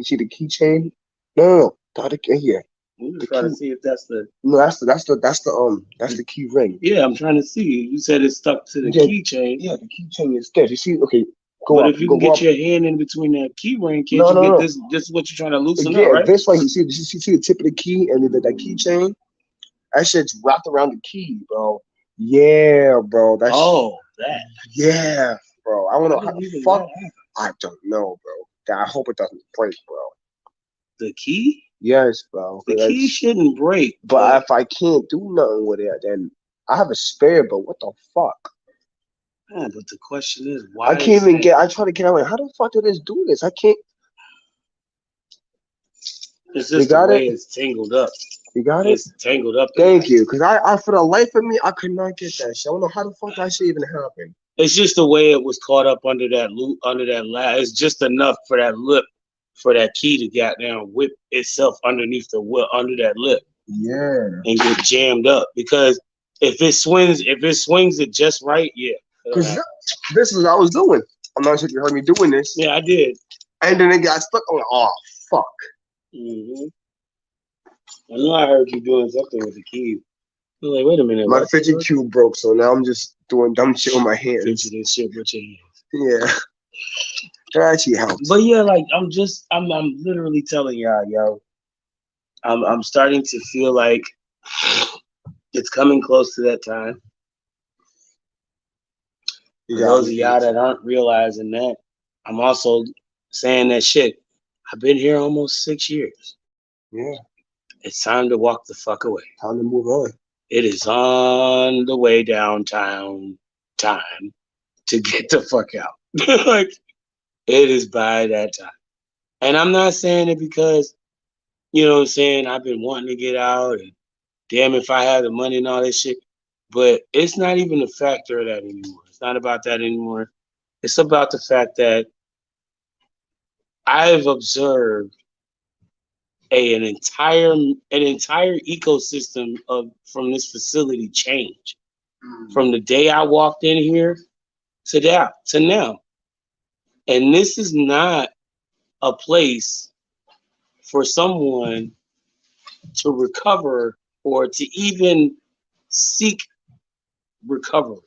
[SPEAKER 2] see the keychain? No. The other key here.
[SPEAKER 1] I'm just trying to see if that's the.
[SPEAKER 2] No, that's the key ring.
[SPEAKER 1] Yeah, I'm trying to see. You said it's stuck to the
[SPEAKER 2] Yeah.
[SPEAKER 1] keychain.
[SPEAKER 2] Yeah, the keychain is there. You see? Okay, go
[SPEAKER 1] But
[SPEAKER 2] up.
[SPEAKER 1] if you
[SPEAKER 2] go
[SPEAKER 1] can
[SPEAKER 2] up.
[SPEAKER 1] get your hand in between that key ring, can't
[SPEAKER 2] No,
[SPEAKER 1] you
[SPEAKER 2] no,
[SPEAKER 1] get
[SPEAKER 2] no.
[SPEAKER 1] this? This is what you're trying to loosen
[SPEAKER 2] Yeah,
[SPEAKER 1] up, right?
[SPEAKER 2] this way you see the tip of the key and then that keychain. That shit's wrapped around the key, bro. Yeah, bro. That's
[SPEAKER 1] That.
[SPEAKER 2] yeah, bro. I don't know how
[SPEAKER 1] How
[SPEAKER 2] the
[SPEAKER 1] did
[SPEAKER 2] fuck.
[SPEAKER 1] that happen?
[SPEAKER 2] I don't know, bro. I hope it doesn't break, bro.
[SPEAKER 1] The key?
[SPEAKER 2] Yes, bro.
[SPEAKER 1] The key shouldn't break.
[SPEAKER 2] But if I can't do nothing with it, then I have a spare. But what the fuck?
[SPEAKER 1] Yeah, but the question is, why?
[SPEAKER 2] I can't even get. I try to get out. Like, how the fuck did this do this? I can't.
[SPEAKER 1] It's
[SPEAKER 2] You
[SPEAKER 1] just the
[SPEAKER 2] got
[SPEAKER 1] way
[SPEAKER 2] it.
[SPEAKER 1] it's tangled up.
[SPEAKER 2] You got it.
[SPEAKER 1] It's tangled up.
[SPEAKER 2] Thank you. Cause I for the life of me, I could not get that shit. I don't know how the fuck that shit even happened.
[SPEAKER 1] It's just the way it was caught up under that loop, under that lap. It's just enough for that lip, for that key to goddamn whip itself underneath the whip, under that lip,
[SPEAKER 2] Yeah.
[SPEAKER 1] and get jammed up. Because if it swings it just right, yeah.
[SPEAKER 2] Cause this is what I was doing. I'm not sure if you heard me doing this.
[SPEAKER 1] Yeah, I did.
[SPEAKER 2] And then it got stuck. I'm like, oh fuck.
[SPEAKER 1] Mm-hmm. I know I heard you doing something with the key. I was like, wait a minute.
[SPEAKER 2] My
[SPEAKER 1] what?
[SPEAKER 2] fidget cube broke, so now I'm just doing dumb shit with my hands.
[SPEAKER 1] Fidgeting shit with your hands.
[SPEAKER 2] Yeah. That actually helps.
[SPEAKER 1] But yeah, like I'm literally telling y'all, yo, I'm starting to feel like it's coming close to that time. For those of y'all that aren't realizing that, I'm also saying that shit. I've been here almost 6 years.
[SPEAKER 2] Yeah.
[SPEAKER 1] It's time to walk the fuck away.
[SPEAKER 2] Time to move on.
[SPEAKER 1] It is on the way downtown time to get the fuck out. Like, it is by that time. And I'm not saying it because, you know what I'm saying, I've been wanting to get out and damn if I have the money and all this shit. But it's not even a factor of that anymore. It's not about that anymore. It's about the fact that I've observed an entire ecosystem from this facility change from the day I walked in here to now. And this is not a place for someone to recover or to even seek recovery.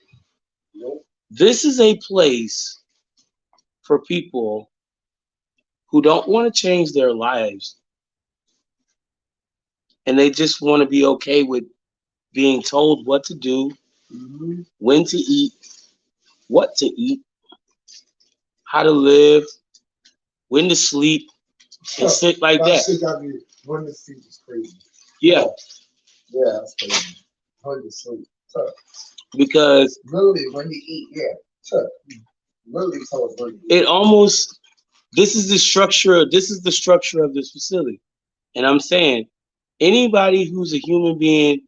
[SPEAKER 2] Nope.
[SPEAKER 1] This is a place for people who don't want to change their lives and they just want to be okay with being told what to do, when to eat, what to eat, how to live, when to sleep, and shit like that.
[SPEAKER 2] When to sleep is crazy.
[SPEAKER 1] Yeah.
[SPEAKER 2] Yeah, that's crazy. When to sleep.
[SPEAKER 1] Because
[SPEAKER 2] literally when you eat, yeah. Literally tell us when to eat.
[SPEAKER 1] It almost this is the structure of this facility. And I'm saying anybody who's a human being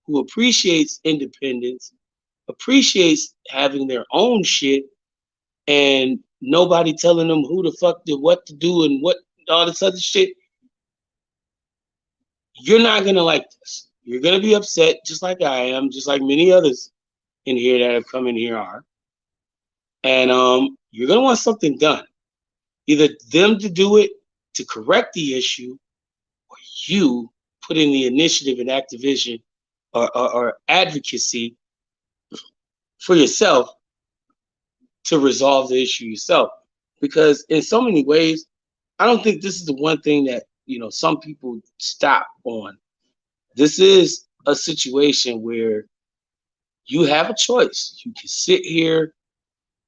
[SPEAKER 1] who appreciates independence, appreciates having their own shit, and nobody telling them who the fuck did what to do and what all this other shit, you're not gonna like this. You're gonna be upset, just like I am, just like many others in here that have come in here are. And you're gonna want something done. Either them to do it to correct the issue, or you put in the initiative and activation or advocacy for yourself to resolve the issue yourself. Because in so many ways, I don't think this is the one thing that, you know, some people stop on. This is a situation where you have a choice. You can sit here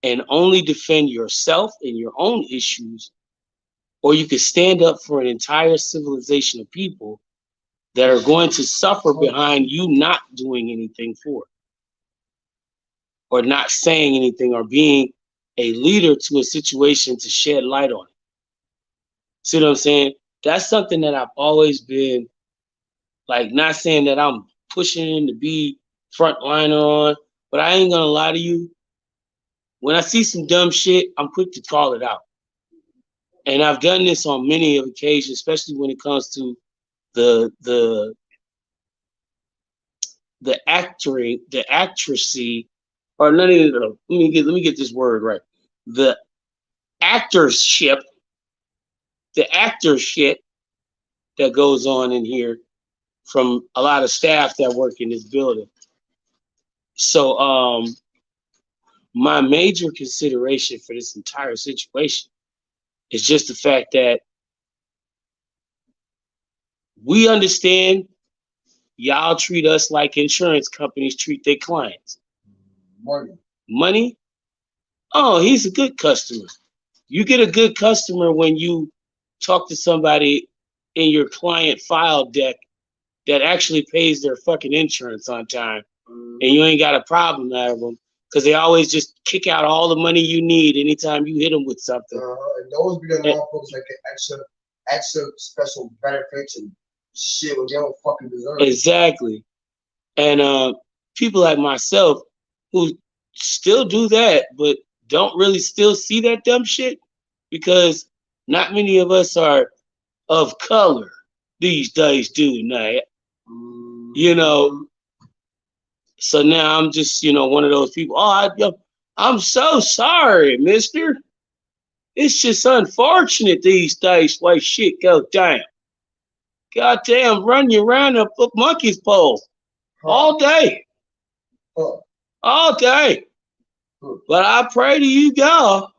[SPEAKER 1] and only defend yourself and your own issues, or you can stand up for an entire civilization of people that are going to suffer behind you not doing anything for it, or not saying anything, or being a leader to a situation to shed light on it. See what I'm saying? That's something that I've always been, like, not saying that I'm pushing to be frontliner on, but I ain't gonna lie to you. When I see some dumb shit, I'm quick to call it out. And I've done this on many occasions, especially when it comes to the actressy, or none of the, let me get this word right. The actorship, the actor shit that goes on in here from a lot of staff that work in this building. So my major consideration for this entire situation is just the fact that we understand y'all treat us like insurance companies treat their clients. Money? Oh, he's a good customer. You get a good customer when you talk to somebody in your client file deck that actually pays their fucking insurance on time, and you ain't got a problem out of them, Because they always just kick out all the money you need anytime you hit them with something.
[SPEAKER 2] And those be the motherfuckers that get extra special benefits and shit when they don't fucking deserve it.
[SPEAKER 1] Exactly. And people like myself who still do that, but don't really still see that dumb shit because not many of us are of color these days, do now. You know, so now I'm just, one of those people. I'm so sorry, mister. It's just unfortunate these days why shit goes down. Goddamn, run you around a monkey's pole all day. All day. But I pray to you, God,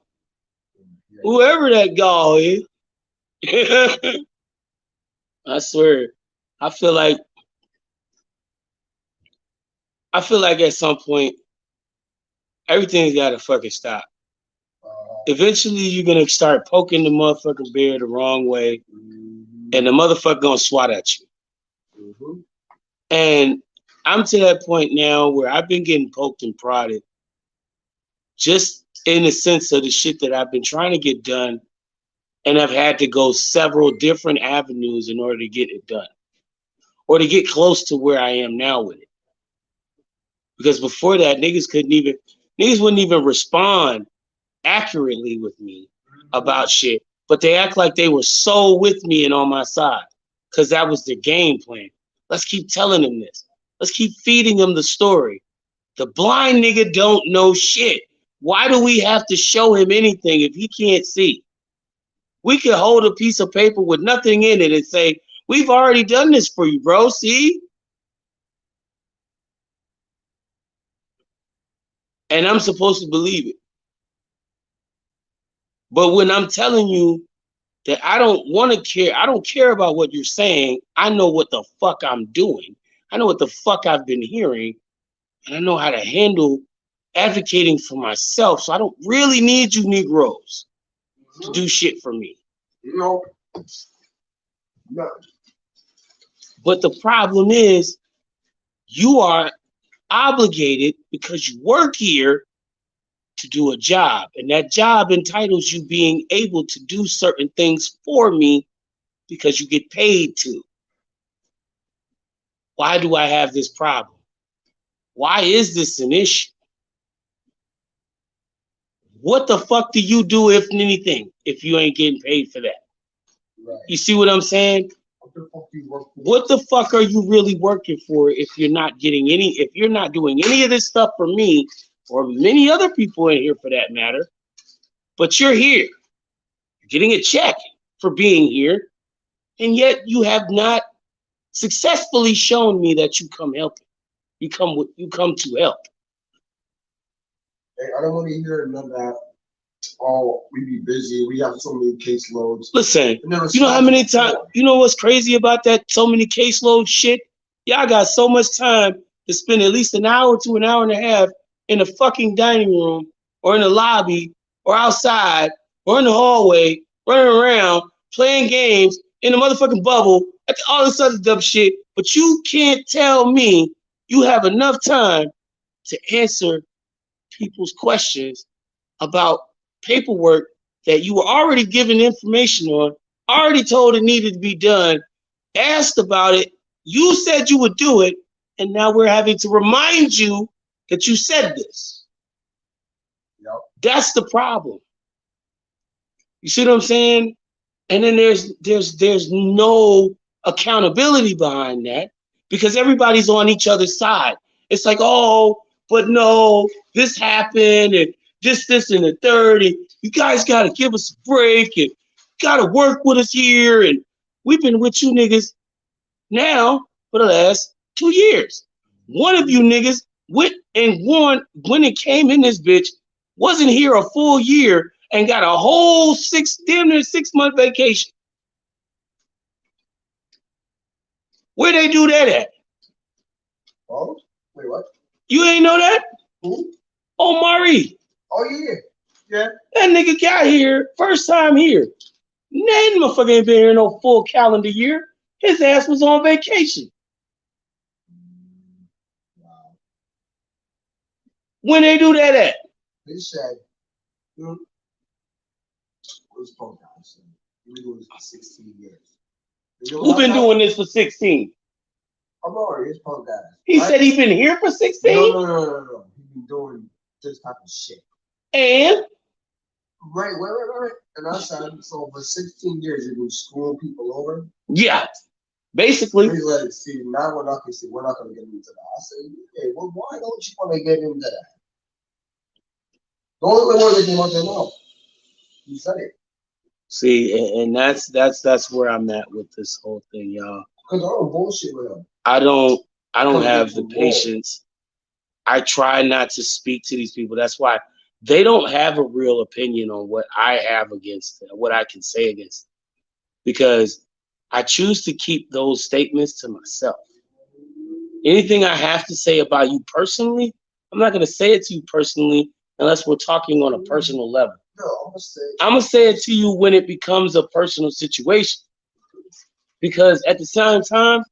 [SPEAKER 1] whoever that God is. I swear, I feel like at some point, everything's got to fucking stop. Eventually, you're going to start poking the motherfucking bear the wrong way, and the motherfucker going to swat at you. And I'm to that point now where I've been getting poked and prodded just in the sense of the shit that I've been trying to get done, and I've had to go several different avenues in order to get it done or to get close to where I am now with it. Because before that, niggas wouldn't even respond accurately with me about shit, but they act like they were so with me and on my side because that was their game plan. Let's keep telling them this. Let's keep feeding them the story. The blind nigga don't know shit. Why do we have to show him anything if he can't see? We could hold a piece of paper with nothing in it and say, we've already done this for you, bro. See? And I'm supposed to believe it. But when I'm telling you that I don't want to care, I don't care about what you're saying. I know what the fuck I'm doing. I know what the fuck I've been hearing. And I know how to handle advocating for myself. So I don't really need you Negroes to do shit for me.
[SPEAKER 2] No.
[SPEAKER 1] But the problem is you are obligated because you work here to do a job, and that job entitles you being able to do certain things for me because you get paid to. Why do I have this problem? Why is this an issue? What the fuck do you do, if anything, if you ain't getting paid for that?
[SPEAKER 2] Right.
[SPEAKER 1] You see what I'm saying? What the fuck are you really working for if you're not doing any of this stuff for me or many other people in here for that matter, but you're here, you're getting a check for being here, and yet you have not successfully shown me that you come helping. You come to help.
[SPEAKER 2] Hey, I don't want to hear none of that. Oh, we be busy. We have so many caseloads.
[SPEAKER 1] Listen, you know how many times, you know what's crazy about that? So many caseload shit. Y'all got so much time to spend at least an hour to an hour and a half in the fucking dining room or in the lobby or outside or in the hallway, running around, playing games in the motherfucking bubble, all this other dumb shit. But you can't tell me you have enough time to answer people's questions about paperwork that you were already given information on, already told it needed to be done, asked about it, you said you would do it, and now we're having to remind you that you said this.
[SPEAKER 2] Yep.
[SPEAKER 1] That's the problem. You see what I'm saying? And then there's no accountability behind that because everybody's on each other's side. It's like, oh, but no, this happened and this, and the third, and you guys got to give us a break and got to work with us here. And we've been with you niggas now for the last 2 years. One of you niggas went when it came in this bitch, wasn't here a full year and got a whole damn near 6 month vacation. Where they do that at?
[SPEAKER 2] Oh, wait, what?
[SPEAKER 1] You ain't know that?
[SPEAKER 2] Who?
[SPEAKER 1] Omari.
[SPEAKER 2] Oh, yeah. Yeah.
[SPEAKER 1] That nigga got here, first time here. That motherfucker ain't been here no full calendar year. His ass was on vacation.
[SPEAKER 2] Wow.
[SPEAKER 1] When they do that at?
[SPEAKER 2] They said, where's Punk guys? We've been doing this for 16 years.
[SPEAKER 1] Who been doing this for 16?
[SPEAKER 2] I'm already, it's Punk guys.
[SPEAKER 1] He said he been here for 16?
[SPEAKER 2] No. He's been doing this type of shit.
[SPEAKER 1] And?
[SPEAKER 2] Right. And I said, so for 16 years, you've been screwing people over?
[SPEAKER 1] Yeah. Basically.
[SPEAKER 2] He's like, see, now we're not going to get into that. I said, hey, well, why don't you want to get into that? The only way they came out there now. You said it.
[SPEAKER 1] See, and that's where I'm at with this whole thing, y'all.
[SPEAKER 2] Because I don't bullshit with him.
[SPEAKER 1] I don't have the patience. I try not to speak to these people. That's why they don't have a real opinion on what I have against them, what I can say against them. Because I choose to keep those statements to myself. Anything I have to say about you personally, I'm not going to say it to you personally unless we're talking on a personal level.
[SPEAKER 2] No,
[SPEAKER 1] I'm going to say it to you when it becomes a personal situation. Because at the same time,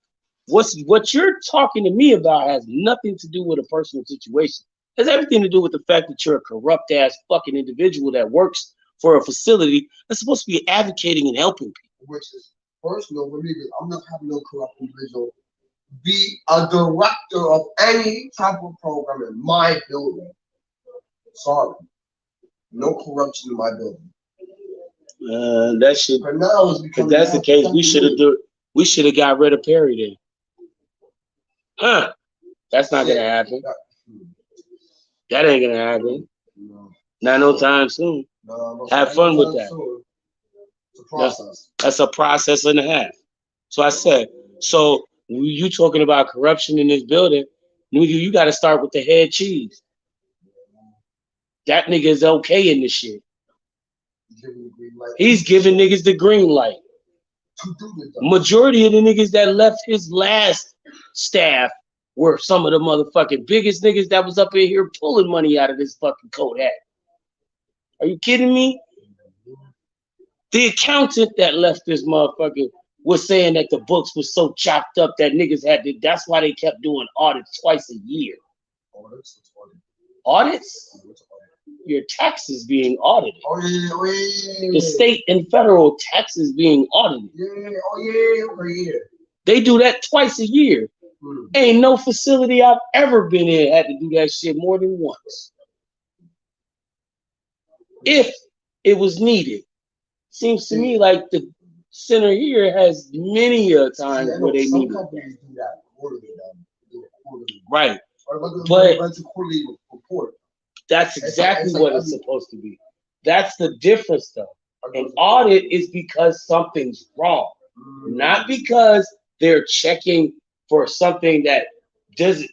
[SPEAKER 1] what you're talking to me about has nothing to do with a personal situation. It has everything to do with the fact that you're a corrupt ass fucking individual that works for a facility that's supposed to be advocating and helping people.
[SPEAKER 2] Which is personal with me, because I'm not having no corrupt individual be a director of any type of program in my building. Sorry. No corruption in my building.
[SPEAKER 1] That shit.
[SPEAKER 2] But now it's
[SPEAKER 1] If that's the case, we should have got rid of Perry then. Huh? That's not gonna happen. That ain't gonna happen.
[SPEAKER 2] No.
[SPEAKER 1] Not no time soon.
[SPEAKER 2] No,
[SPEAKER 1] Have fun with that.
[SPEAKER 2] It's a process.
[SPEAKER 1] That's a process and a half. So I said, so you talking about corruption in this building, you got to start with the head cheese. That nigga is okay in this shit. He's giving niggas the green light. Majority of the niggas that left his last staff were some of the motherfucking biggest niggas that was up in here pulling money out of this fucking coat hat. Are you kidding me? The accountant that left this motherfucker was saying that the books were so chopped up that niggas had to, that's why they kept doing audits twice a year. Audits? Your taxes being audited.
[SPEAKER 2] Oh yeah.
[SPEAKER 1] The state and federal taxes being audited.
[SPEAKER 2] Yeah.
[SPEAKER 1] They do that twice a year. Ain't no facility I've ever been in had to do that shit more than once. If it was needed. Seems to me like the center here has many a times where they need
[SPEAKER 2] companies do that quarterly.
[SPEAKER 1] Right. But that's exactly what it's supposed to be. That's the difference, though. An audit is because something's wrong, not because they're checking for something that doesn't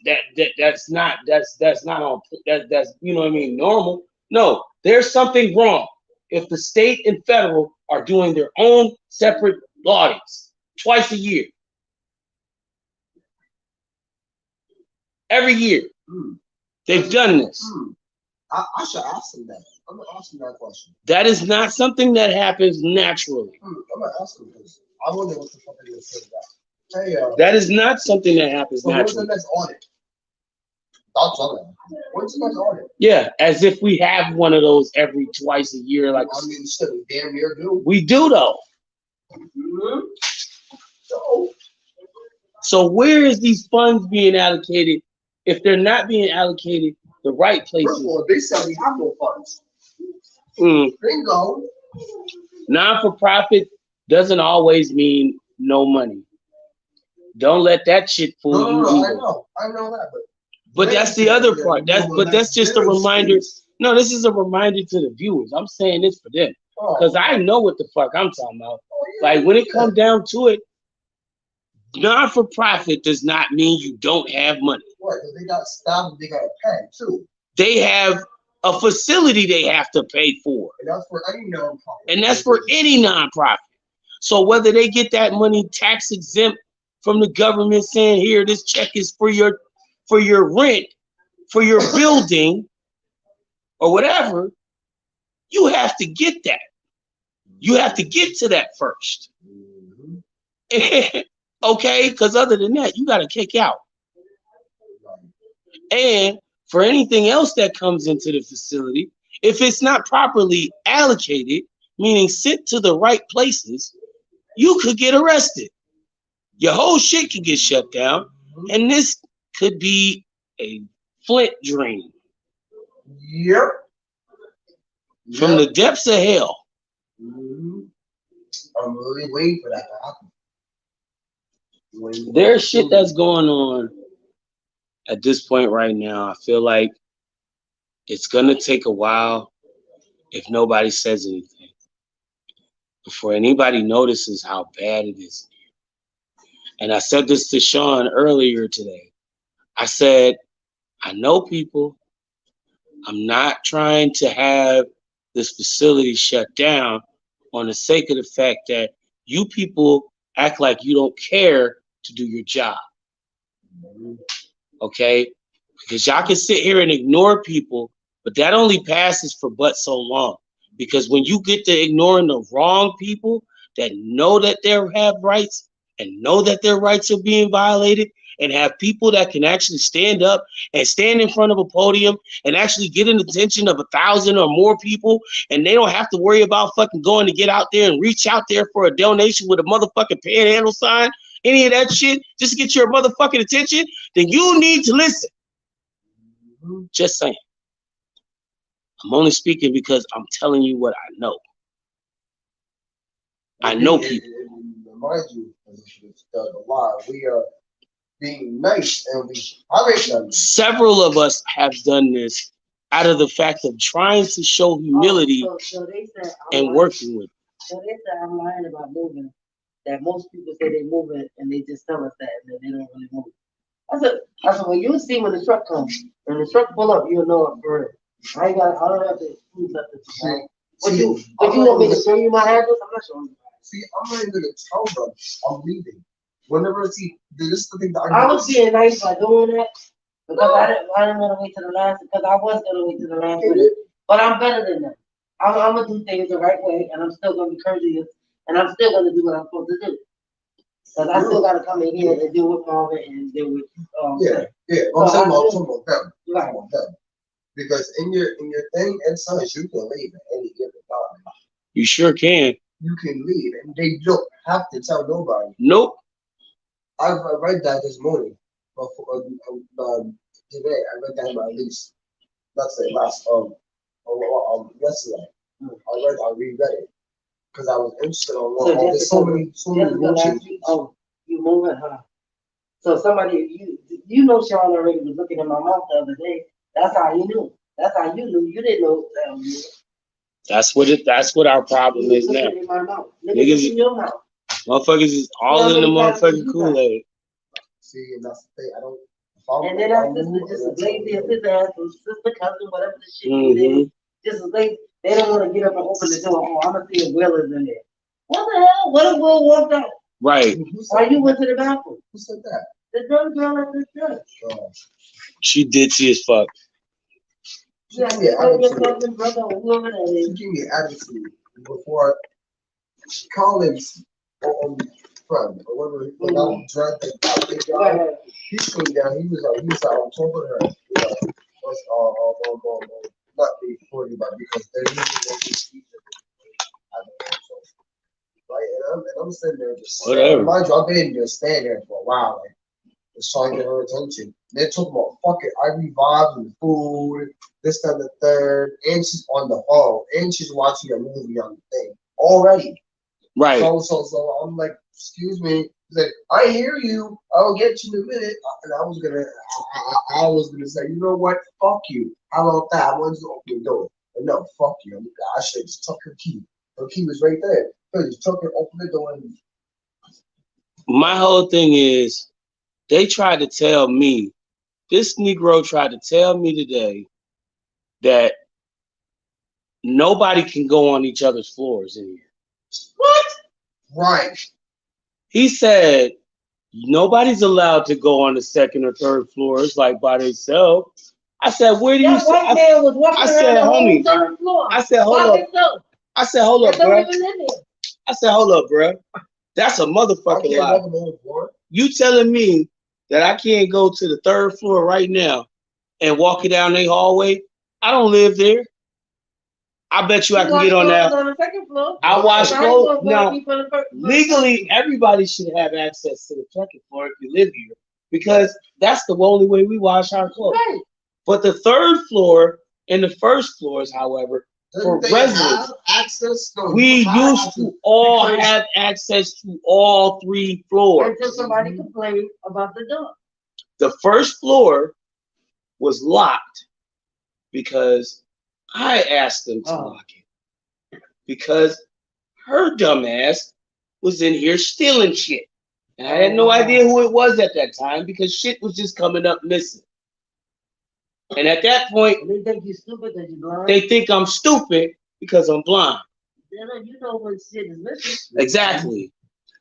[SPEAKER 1] that's not on that's you know what I mean, normal. No, there's something wrong. If the state and federal are doing their own separate audits twice a year, every year, they've done this.
[SPEAKER 2] I should ask them that. I'm gonna ask them that question.
[SPEAKER 1] That is not something that happens naturally.
[SPEAKER 2] I'm gonna ask them this. I wonder what the fuck they're gonna say to that. Hey,
[SPEAKER 1] that is not something that happens
[SPEAKER 2] so
[SPEAKER 1] naturally.
[SPEAKER 2] when's the next audit? That's all. When's the next audit?
[SPEAKER 1] Yeah, as if we have one of those every twice a year. Like,
[SPEAKER 2] I mean, shit, we damn near do.
[SPEAKER 1] We do though. So where is these funds being allocated? If they're not being allocated the right places.
[SPEAKER 2] First of all, they said we have no funds. Bingo.
[SPEAKER 1] Non-for-profit doesn't always mean no money. Don't let that shit fool you.
[SPEAKER 2] No, I know that,
[SPEAKER 1] but that's the other part. That's just a reminder. No, this is a reminder to the viewers. I'm saying this for them because I know what the fuck I'm talking about. Like when it comes down to it, non-for-profit does not mean you don't have money.
[SPEAKER 2] Right, because they got staff they got to pay too.
[SPEAKER 1] They have a facility they have to pay for.
[SPEAKER 2] And that's for any nonprofit.
[SPEAKER 1] And that's for any nonprofit. So whether they get that money tax exempt from the government saying, here, this check is for your rent, for your building, or whatever, you have to get that. You have to get to that first. Okay? Because other than that, you got to kick out. And for anything else that comes into the facility, if it's not properly allocated, meaning sent to the right places, you could get arrested. Your whole shit could get shut down, and this could be a Flint dream
[SPEAKER 2] Yep.
[SPEAKER 1] from the depths of hell.
[SPEAKER 2] Mhm. I'm really waiting for that to happen.
[SPEAKER 1] There's shit that's going on at this point right now. I feel like it's gonna take a while if nobody says anything before anybody notices how bad it is. And I said this to Sean earlier today. I said, I know people. I'm not trying to have this facility shut down on the sake of the fact that you people act like you don't care to do your job. Okay? Because y'all can sit here and ignore people, but that only passes for but so long. Because when you get to ignoring the wrong people that know that they have rights and know that their rights are being violated, and have people that can actually stand up and stand in front of a podium and actually get an attention of 1,000 or more people, and they don't have to worry about fucking going to get out there and reach out there for a donation with a motherfucking panhandle sign, any of that shit, just to get your motherfucking attention, then you need to listen. Just saying. I'm only speaking because I'm telling you what I know. I know people.
[SPEAKER 2] Mind you, a lot. We are being nice, and we haven't done this.
[SPEAKER 1] Several of us have done this out of the fact of trying to show humility
[SPEAKER 4] So they said
[SPEAKER 1] and working with it.
[SPEAKER 4] So they said I'm lying about moving. That most people say they moving and they just tell us that and then they don't really move. I said, well, you'll see when the truck comes. When the truck pull up, you'll know it for real. I don't have to excuse nothing. Right? But you want me to show you my address? I'm not showing you.
[SPEAKER 2] See, I'm not even gonna tell them I'm leaving. Whenever this is the thing that
[SPEAKER 4] I was being nice by doing that because I didn't want to wait to the last because I was gonna wait to the last minute. But I'm better than that. I'm gonna do things the right way, and I'm still gonna be courteous, and I'm still gonna do what I'm supposed to do. Because I still gotta come in here and deal with Marvin and deal with
[SPEAKER 2] yeah. I'm talking about them.
[SPEAKER 4] Right.
[SPEAKER 2] I'm them. Because in your thing and sons, you can leave at any given time.
[SPEAKER 1] You sure can.
[SPEAKER 2] You can leave, and they don't have to tell nobody.
[SPEAKER 1] Nope.
[SPEAKER 2] I read that this morning. Today I read that in my lease. That's it. Yesterday. I reread it because I was interested on what. There's so many rule changes.
[SPEAKER 4] Oh, you moving, huh? So somebody you know Sean already was looking at my mouth the other day. That's how you knew. That's how you knew. You didn't know.
[SPEAKER 1] That's what our problem is now.
[SPEAKER 4] Niggas in your mouth.
[SPEAKER 1] Motherfuckers is all in the motherfucking Kool-Aid.
[SPEAKER 2] See, and that's the thing. I don't.
[SPEAKER 4] And then our sister just as lazy as his ass, or sister, cousin, whatever the shit it is. Just as lazy. They don't want to get up and open the door. Oh, I'm gonna see a Will is in there. What the hell? What if Will walked out?
[SPEAKER 1] Right.
[SPEAKER 4] Why you went to the bathroom?
[SPEAKER 2] Who said that?
[SPEAKER 4] The dumb girl at the church.
[SPEAKER 1] She ditchy as fuck.
[SPEAKER 4] Yeah,
[SPEAKER 2] She gave me attitude before Collins friend or whatever. When I drank that he came down. He was like on top of her. Not before you, but because they're using these right? And I'm sitting there just
[SPEAKER 1] whatever.
[SPEAKER 2] Mind you, I've been just standing there for a while, like just trying to get her attention. They're talking about fucking I revived and food, this, that, and the third, and she's on the phone, and she's watching a movie on the thing already.
[SPEAKER 1] Right.
[SPEAKER 2] So I'm like, excuse me. He's like, I hear you. I'll get you in a minute. And I was gonna say, you know what? Fuck you. How about that? I wanted to open the door. But no, fuck you. I should have just took her key. Her key was right there. So just took her, opened the door, and
[SPEAKER 1] my whole thing is they tried to tell me, this Negro tried to tell me today that nobody can go on each other's floors in here.
[SPEAKER 2] What? Right.
[SPEAKER 1] He said nobody's allowed to go on the second or third floors like by themselves. I said, where do you say? I said, homie. I said, hold up. I said, hold up, bro. I said, hold up, bro. That's a motherfucking lie. You telling me that I can't go to the third floor right now and walking down their hallway. I don't live there. I bet you I can get on that.
[SPEAKER 4] On the second floor.
[SPEAKER 1] I wash
[SPEAKER 4] So
[SPEAKER 1] clothes.
[SPEAKER 4] ain't gonna
[SPEAKER 1] Now,
[SPEAKER 4] keep on the first floor.
[SPEAKER 1] legally, everybody should have access to the second floor if you live here because that's the only way we wash our clothes.
[SPEAKER 4] Right.
[SPEAKER 1] But the third floor and the first floors, however, for
[SPEAKER 2] Doesn't they
[SPEAKER 1] residents,
[SPEAKER 2] have access? No,
[SPEAKER 1] we
[SPEAKER 2] you have
[SPEAKER 1] used to all
[SPEAKER 2] because-
[SPEAKER 1] have access to all 3 floors.
[SPEAKER 4] Until somebody complained about the door.
[SPEAKER 1] The first floor was locked because I asked them to
[SPEAKER 4] Oh.
[SPEAKER 1] lock it. Because her dumb ass was in here stealing shit. And I had no idea who it was at that time because shit was just coming up missing. And at that point,
[SPEAKER 4] And they think you stupid that you blind.
[SPEAKER 1] they think I'm stupid because I'm blind.
[SPEAKER 4] You know when shit is missing.
[SPEAKER 1] Exactly.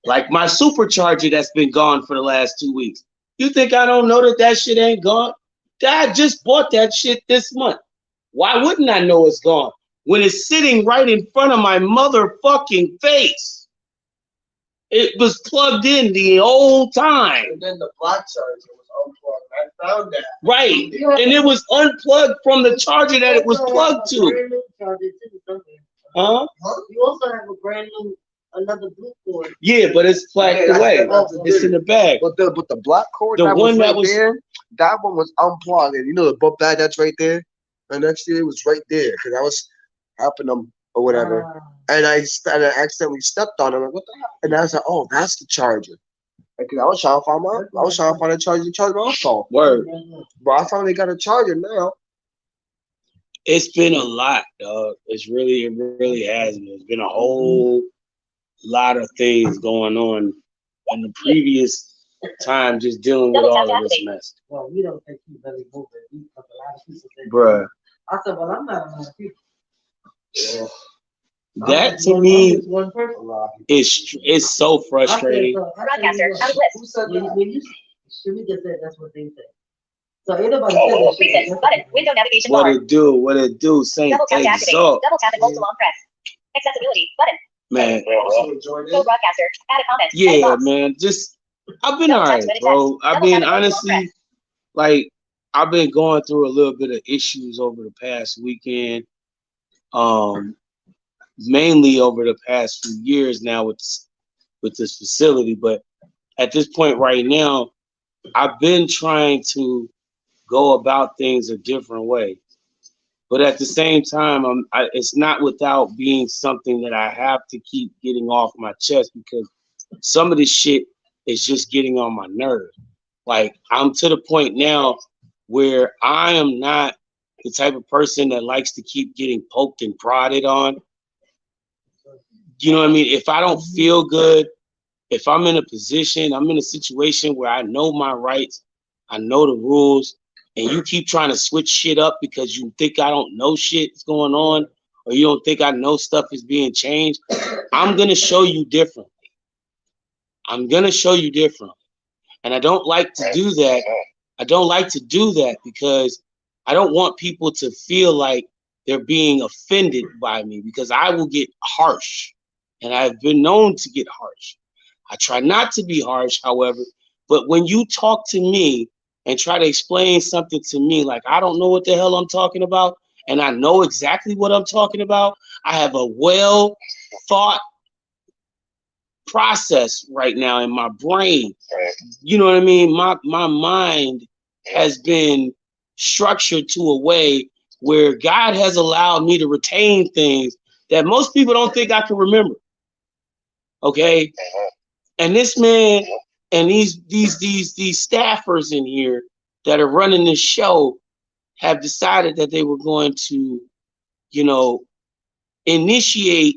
[SPEAKER 1] Like my supercharger that's been gone for the last 2 weeks. You think I don't know that that shit ain't gone? I just bought that shit this month. Why wouldn't I know it's gone when it's sitting right in front of my motherfucking face? It was plugged in the whole time.
[SPEAKER 2] And then the black charger was unplugged. I found that.
[SPEAKER 1] Right. And it was unplugged from the charger that it was plugged to.
[SPEAKER 4] Brand new charger too, somewhere.
[SPEAKER 1] Huh?
[SPEAKER 4] You also have a brand new another blue cord.
[SPEAKER 1] Yeah, but it's packed
[SPEAKER 2] Yeah,
[SPEAKER 1] away.
[SPEAKER 2] that's
[SPEAKER 1] It's in the bag.
[SPEAKER 2] But the black cord
[SPEAKER 1] The
[SPEAKER 2] that
[SPEAKER 1] one
[SPEAKER 2] was
[SPEAKER 1] that
[SPEAKER 2] right
[SPEAKER 1] was-
[SPEAKER 2] there, that one was unplugged. And you know the book bag that's right there? And next year it was right there because I was helping them or whatever. And I accidentally stepped on it. I'm like, what the hell? And I was like, oh, that's the charger. Because I was trying to find a charger to charge my phone.
[SPEAKER 1] Word.
[SPEAKER 2] But I finally got a charger now.
[SPEAKER 1] It's been a lot, dog. It really has been. There's been a whole lot of things going on in the previous time just dealing with all of this mess.
[SPEAKER 4] Well, we don't think he's really moving. Because a lot of people say,
[SPEAKER 1] Bruh.
[SPEAKER 4] I said, well, I'm not a lot of people.
[SPEAKER 2] Yeah.
[SPEAKER 1] That to me
[SPEAKER 4] One person.
[SPEAKER 1] is so frustrating.
[SPEAKER 3] Broadcaster, out of list.
[SPEAKER 2] Who said
[SPEAKER 4] When
[SPEAKER 2] that?
[SPEAKER 4] you Shamika said that's what they said. So anybody
[SPEAKER 3] Oh,
[SPEAKER 4] said that shit.
[SPEAKER 3] recent button. Window navigation
[SPEAKER 1] What
[SPEAKER 3] bar.
[SPEAKER 1] it do, Saint
[SPEAKER 3] Double tap to activate.
[SPEAKER 1] exalt,
[SPEAKER 3] Double tap and hold to long press. Accessibility button.
[SPEAKER 1] man.
[SPEAKER 2] Also enjoyed
[SPEAKER 3] Go
[SPEAKER 2] it.
[SPEAKER 3] broadcaster. Add a comment. Edit
[SPEAKER 1] Yeah,
[SPEAKER 3] box.
[SPEAKER 1] man. Just I've been
[SPEAKER 3] Double tap
[SPEAKER 1] alright,
[SPEAKER 3] to edit
[SPEAKER 1] bro.
[SPEAKER 3] text.
[SPEAKER 1] I've
[SPEAKER 3] Double
[SPEAKER 1] been
[SPEAKER 3] tap and hold to long
[SPEAKER 1] honestly like I've been going through a little bit of issues over the past weekend. Mainly over the past few years now with this facility, but at this point right now, I've been trying to go about things a different way. But at the same time, it's not without being something that I have to keep getting off my chest because some of this shit is just getting on my nerves. Like I'm to the point now where I am not the type of person that likes to keep getting poked and prodded on. You know what I mean? If I don't feel good, if I'm in a position, I'm in a situation where I know my rights, I know the rules, and you keep trying to switch shit up because you think I don't know shit's going on, or you don't think I know stuff is being changed, I'm gonna show you differently. I'm gonna show you differently. And I don't like to do that. I don't like to do that because I don't want people to feel like they're being offended by me because I will get harsh. And I've been known to get harsh. I try not to be harsh, however, but when you talk to me and try to explain something to me like I don't know what the hell I'm talking about, and I know exactly what I'm talking about, I have a well thought process right now in my brain. You know what I mean? My mind has been structured to a way where God has allowed me to retain things that most people don't think I can remember. Okay? And this man and these staffers in here that are running this show have decided that they were going to, initiate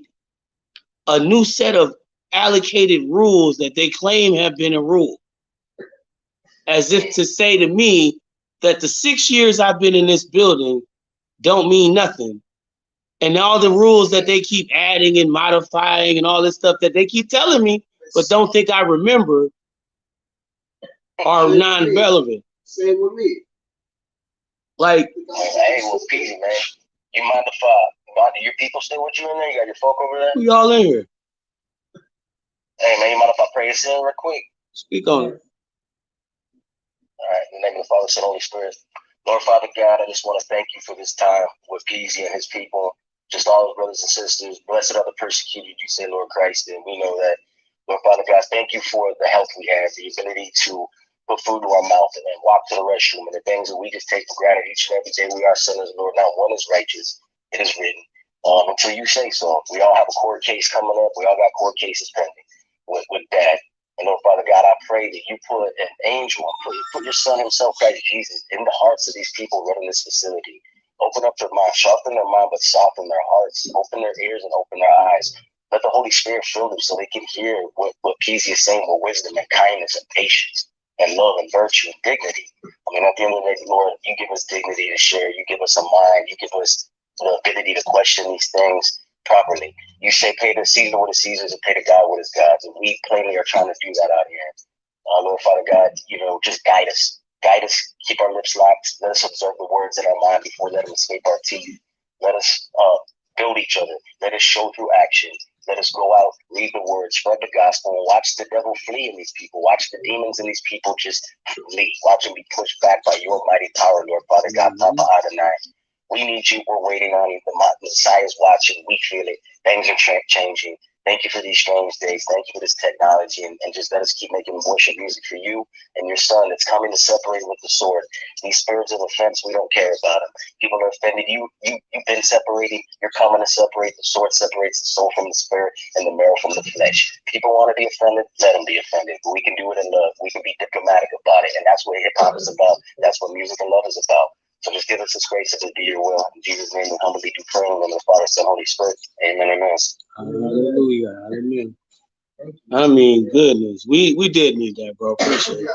[SPEAKER 1] a new set of allocated rules that they claim have been a rule. As if to say to me that the 6 years I've been in this building don't mean nothing. And all the rules that they keep adding and modifying and all this stuff that they keep telling me, but don't think I remember, are non-relevant.
[SPEAKER 2] Same with me.
[SPEAKER 1] Like,
[SPEAKER 5] Hey, well, Pete, man, you mind if your people stay with you in there? You got your folk over there?
[SPEAKER 1] we all in here.
[SPEAKER 5] Hey, man, you mind if I pray this in real quick?
[SPEAKER 1] Speak on it.
[SPEAKER 5] All right, in the name of the Father, Son, Holy Spirit. Lord Father God, I just want to thank you for this time with Peasy and his people, just all his brothers and sisters. Blessed are the persecuted, you say, Lord Christ, and we know that. Lord Father God, thank you for the health we have, the ability to put food to our mouth and then walk to the restroom, and the things that we just take for granted each and every day. We are sinners, Lord. Not one is righteous. It is written. Until you say so. We all have a court case coming up. We all got court cases pending with that. And Lord Father God, I pray that you put an angel, put your son himself, Christ Jesus, in the hearts of these people running this facility. Open up their mind, sharpen their mind, but soften their hearts, open their ears and open their eyes. Let the Holy Spirit fill them so they can hear what Peasy is saying with wisdom and kindness and patience and love and virtue and dignity. I mean, at the end of the day, Lord, you give us dignity to share. You give us a mind. You give us the ability to question these things properly. You say pay to Caesar what is Caesar's and pay to God what is God's. And we plainly are trying to do that out here. Lord Father God, just guide us. Guide us, keep our lips locked. Let us observe the words in our mind before letting them escape our teeth. Let us build each other. Let us show through action. Let us go out, read the word, spread the gospel, and watch the devil flee in these people. Watch the demons in these people just flee. Watch them be pushed back by your mighty power, Lord Father God, Papa Adonai. We need you. We're waiting on you. The Messiah's watching. We feel it. Things are changing. Thank you for these strange days. Thank you for this technology. And just let us keep making worship music for you and your son that's coming to separate with the sword. These spirits of offense, we don't care about them. People are offended. You've been separating. You're coming to separate. The sword separates the soul from the spirit and the marrow from the flesh. People want to be offended. Let them be offended. But we can do it in love. We can be diplomatic about it. And that's what hip hop is about. That's what music and love is about. So just give us this grace to be your will. In Jesus' name, we humbly do pray in the name of the Father, Son, Holy Spirit. Amen, amen.
[SPEAKER 1] Hallelujah. Amen. I mean, goodness, we did need that, bro. Appreciate it,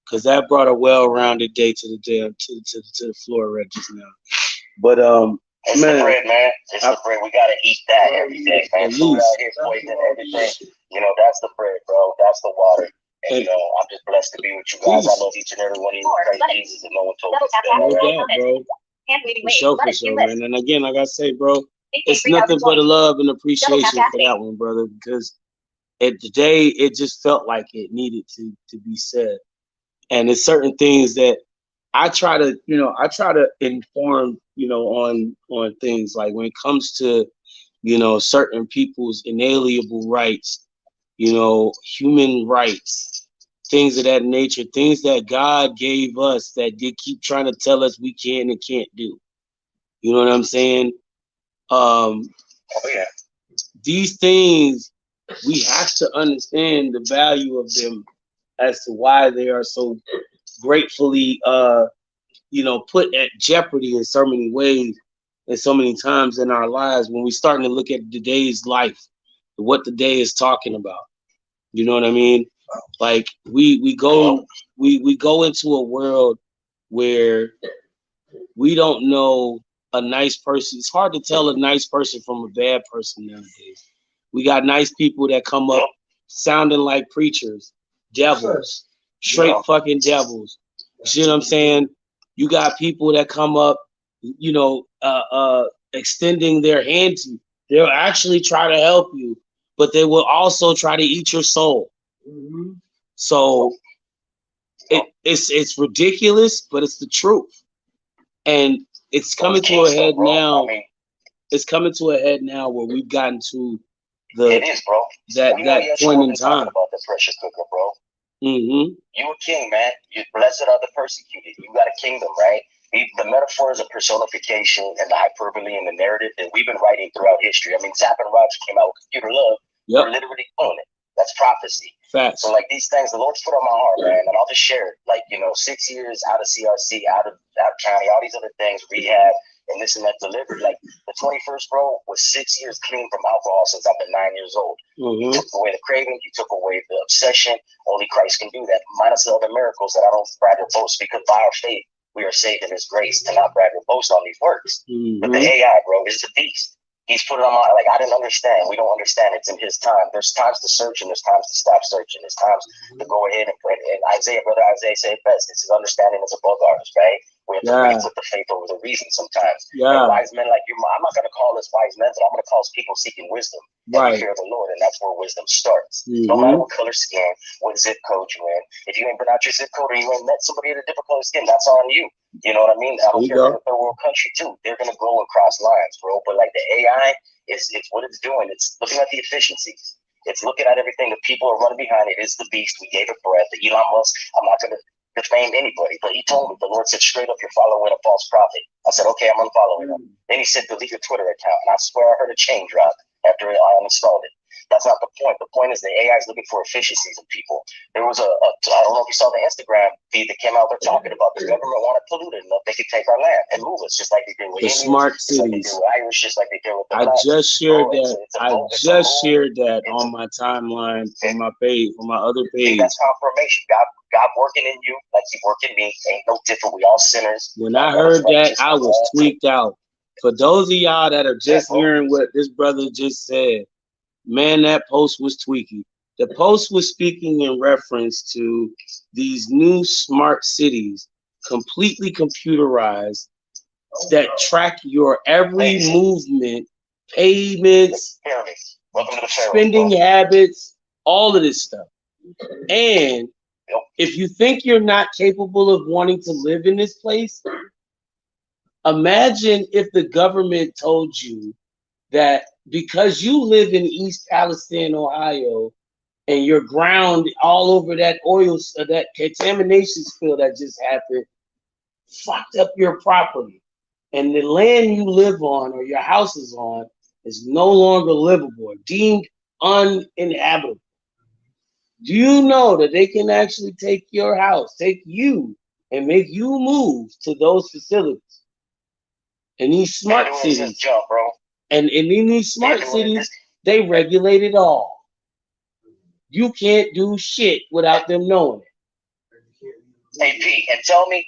[SPEAKER 1] because that brought a well-rounded day to the floor right just now. But
[SPEAKER 5] it's
[SPEAKER 1] man,
[SPEAKER 5] the bread, man. It's the bread. We gotta eat that every day, man. Food out here, poison, everything. That's the bread, bro. That's the water. And I'm just blessed to be with you guys. I love each and every one of you. Christ Jesus, and no one told me that.
[SPEAKER 1] No doubt, bro. For sure, man. And again, like I say, bro, it's nothing but a love and appreciation for that one, brother, because today it just felt like it needed to be said. And it's certain things that I try to inform, on things like when it comes to, certain people's inalienable rights, human rights, things of that nature, things that God gave us that they keep trying to tell us we can and can't do. You know what I'm saying? These things, we have to understand the value of them as to why they are so gratefully, put at jeopardy in so many ways and so many times in our lives when we're starting to look at today's life, what the day is talking about. You know what I mean? Like we go into a world where we don't know a nice person. It's hard to tell a nice person from a bad person nowadays. We got nice people that come up sounding like preachers, devils, straight fucking devils. You see what I'm saying? You got people that come up, extending their hand to you. They'll actually try to help you, but they will also try to eat your soul. Mm-hmm. So it's ridiculous, but it's the truth. And it's coming to a head now. It's coming to a head now where we've gotten to
[SPEAKER 5] it is, bro.
[SPEAKER 1] that point in time.
[SPEAKER 5] About the pressure cooker, bro.
[SPEAKER 1] Mm-hmm.
[SPEAKER 5] You a king, man. You blessed are the persecuted. You got a kingdom, right? The metaphor is a personification and the hyperbole and the narrative that we've been writing throughout history. I mean, Zapp and Roger came out with Computer Love. Yep. We're literally doing it. That's prophecy.
[SPEAKER 1] Facts.
[SPEAKER 5] So like these things, the Lord's put on my heart, man, and I'll just share it. Like, 6 years out of CRC, out of county, all these other things, rehab, and this and that delivered. Like the 21st, bro, was 6 years clean from alcohol since I've been 9 years old. Mm-hmm. You took away the craving, you took away the obsession. Only Christ can do that, minus the other miracles that I don't brag or boast, because by our faith, we are saved in his grace to not brag or boast on these works. Mm-hmm. But the AI, bro, is the beast. He's put it on my, I didn't understand. We don't understand. It's in his time. There's times to search and there's times to stop searching. There's times to go ahead and pray. And Isaiah, brother Isaiah said best. It's his understanding is above ours, right? We have to really put the faith over the reason sometimes.
[SPEAKER 1] Yeah.
[SPEAKER 5] And wise men like you, I'm not going to call us wise men, but I'm going to call us people seeking wisdom and
[SPEAKER 1] Right.
[SPEAKER 5] fear of the Lord. And that's where wisdom starts.
[SPEAKER 1] Mhm.
[SPEAKER 5] No matter what color skin, what zip code you in, if you ain't been out your zip code or you ain't met somebody in a different color skin, that's on you. You know what I mean? I don't
[SPEAKER 1] There you
[SPEAKER 5] care if
[SPEAKER 1] go.
[SPEAKER 5] they're in a third world country too. They're going to grow and cross lines, bro. But like the AI, it's what it's doing. It's looking at the efficiencies. It's looking at everything that people are running behind. It is the beast. We gave it breath. The Elon Musk, I'm not going to defame anybody, but he told me, the Lord said straight up, you're following a false prophet. I said, okay, I'm unfollowing him. Then he said, delete your Twitter account. And I swear I heard a chain drop after I uninstalled it. That's not the point. The point is the AI is looking for efficiencies in people. There was I don't know if you saw the Instagram feed that came out there talking about the government wanted polluted enough they could take our land and move us, just like they did with
[SPEAKER 1] The
[SPEAKER 5] Indians,
[SPEAKER 1] smart
[SPEAKER 5] just like they
[SPEAKER 1] cities.
[SPEAKER 5] did with Irish, just like they did with the
[SPEAKER 1] I
[SPEAKER 5] blacks.
[SPEAKER 1] just shared
[SPEAKER 5] Bro,
[SPEAKER 1] that. Shared that on my timeline from my page, from my other page.
[SPEAKER 5] That's confirmation. God working in you like He working in me. Ain't no different. We all sinners.
[SPEAKER 1] When I heard that, I was tweaked out. For those of y'all that are just hearing what this brother just said, man, that post was tweaky. The post was speaking in reference to these new smart cities, completely computerized, that track your every movement, payments, spending habits, all of this stuff. And if you think you're not capable of wanting to live in this place, imagine if the government told you that because you live in East Palestine, Ohio, and you're ground all over that oil, that contamination spill that just happened, fucked up your property, and the land you live on or your house is on is no longer livable, deemed uninhabitable. Do you know that they can actually take your house, take you, and make you move to those facilities? In these smart cities, and in these smart cities, they regulate it all. You can't do shit without them knowing it.
[SPEAKER 5] Hey P, and tell me,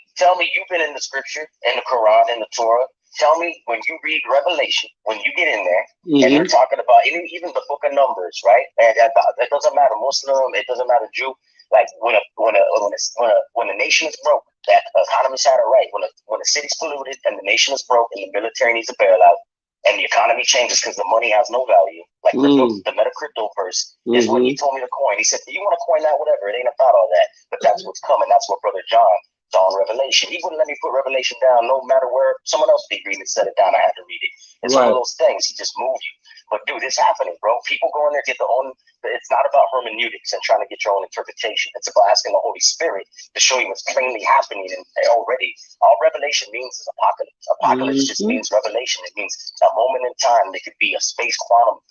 [SPEAKER 5] you've been in the scripture, in the Quran, in the Torah. Tell me, when you read Revelation, when you get in there, and they're talking about even the Book of Numbers, right? And it doesn't matter Muslim, it doesn't matter Jew. Like when a nation is broke, that economists had it right. When a city's polluted and the nation is broke and the military needs a bailout, and the economy changes because the money has no value, like the meta crypto verse is what he told me to coin. He said, "Do you want to coin that? Whatever. It ain't about all that, but that's what's coming. That's what Brother John saw in Revelation. He wouldn't let me put Revelation down, no matter where someone else be reading it, set it down. I had to read it. It's one of those things. He just moved you. But dude, it's happening, bro. People go in there, get their own. It's not about hermeneutics and trying to get your own interpretation. It's about asking the Holy Spirit to show you what's plainly happening. And already, all Revelation means is apocalypse. Apocalypse just means revelation. It means a moment in time. It could be a space quantum,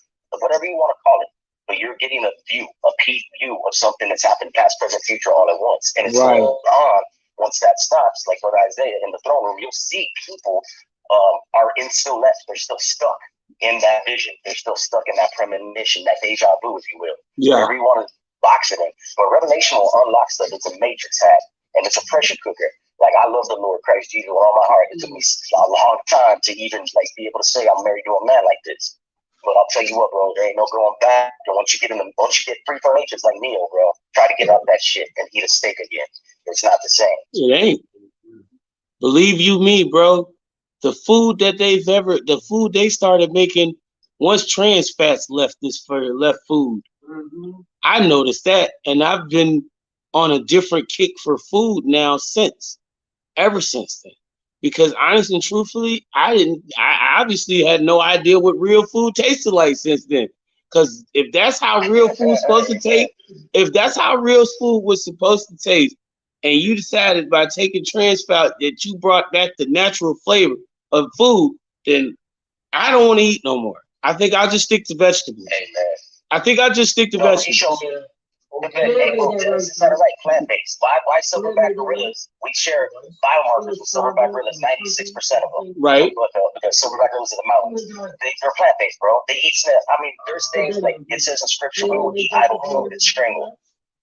[SPEAKER 5] whatever you want to call it. But you're getting a peak view of something that's happened past, present, future all at once. And it's going on. Once that stops, like what Isaiah in the throne room, you'll see people are still left. They're still stuck in that vision. They're still stuck in that premonition, that deja vu, if you will.
[SPEAKER 1] Yeah.
[SPEAKER 5] Wherever you want to box it in. But Revelation will unlock stuff. It's a matrix hack, and it's a pressure cooker. Like, I love the Lord Christ Jesus with all my heart. It took me a long time to even be able to say I'm married to a man like this. But I'll tell you what, bro, there ain't no going back. And once you get free from matrix like Neo, bro, try to get out that shit and eat a steak again. It's not the same.
[SPEAKER 1] It ain't. Believe you me, bro. The food they started making once trans fats left food. I noticed that, and I've been on a different kick for food now ever since then. Because honestly and truthfully, I obviously had no idea what real food tasted like since then. Because if that's how real food's supposed to taste, if that's how real food was supposed to taste, and you decided by taking trans fat that you brought back the natural flavor of food, then I don't want to eat no more. I think I'll just stick to vegetables.
[SPEAKER 5] Amen.
[SPEAKER 1] I think I'll just stick to vegetables.
[SPEAKER 5] It's not right, plant-based. Why silverback gorillas? We share biomarkers with silverback gorillas, 96% of them.
[SPEAKER 1] Right.
[SPEAKER 5] Because silverback gorillas in the mountains, they're plant-based, bro. They eat snap. I mean, there's things like it says in scripture, we will eat idle food and strangle.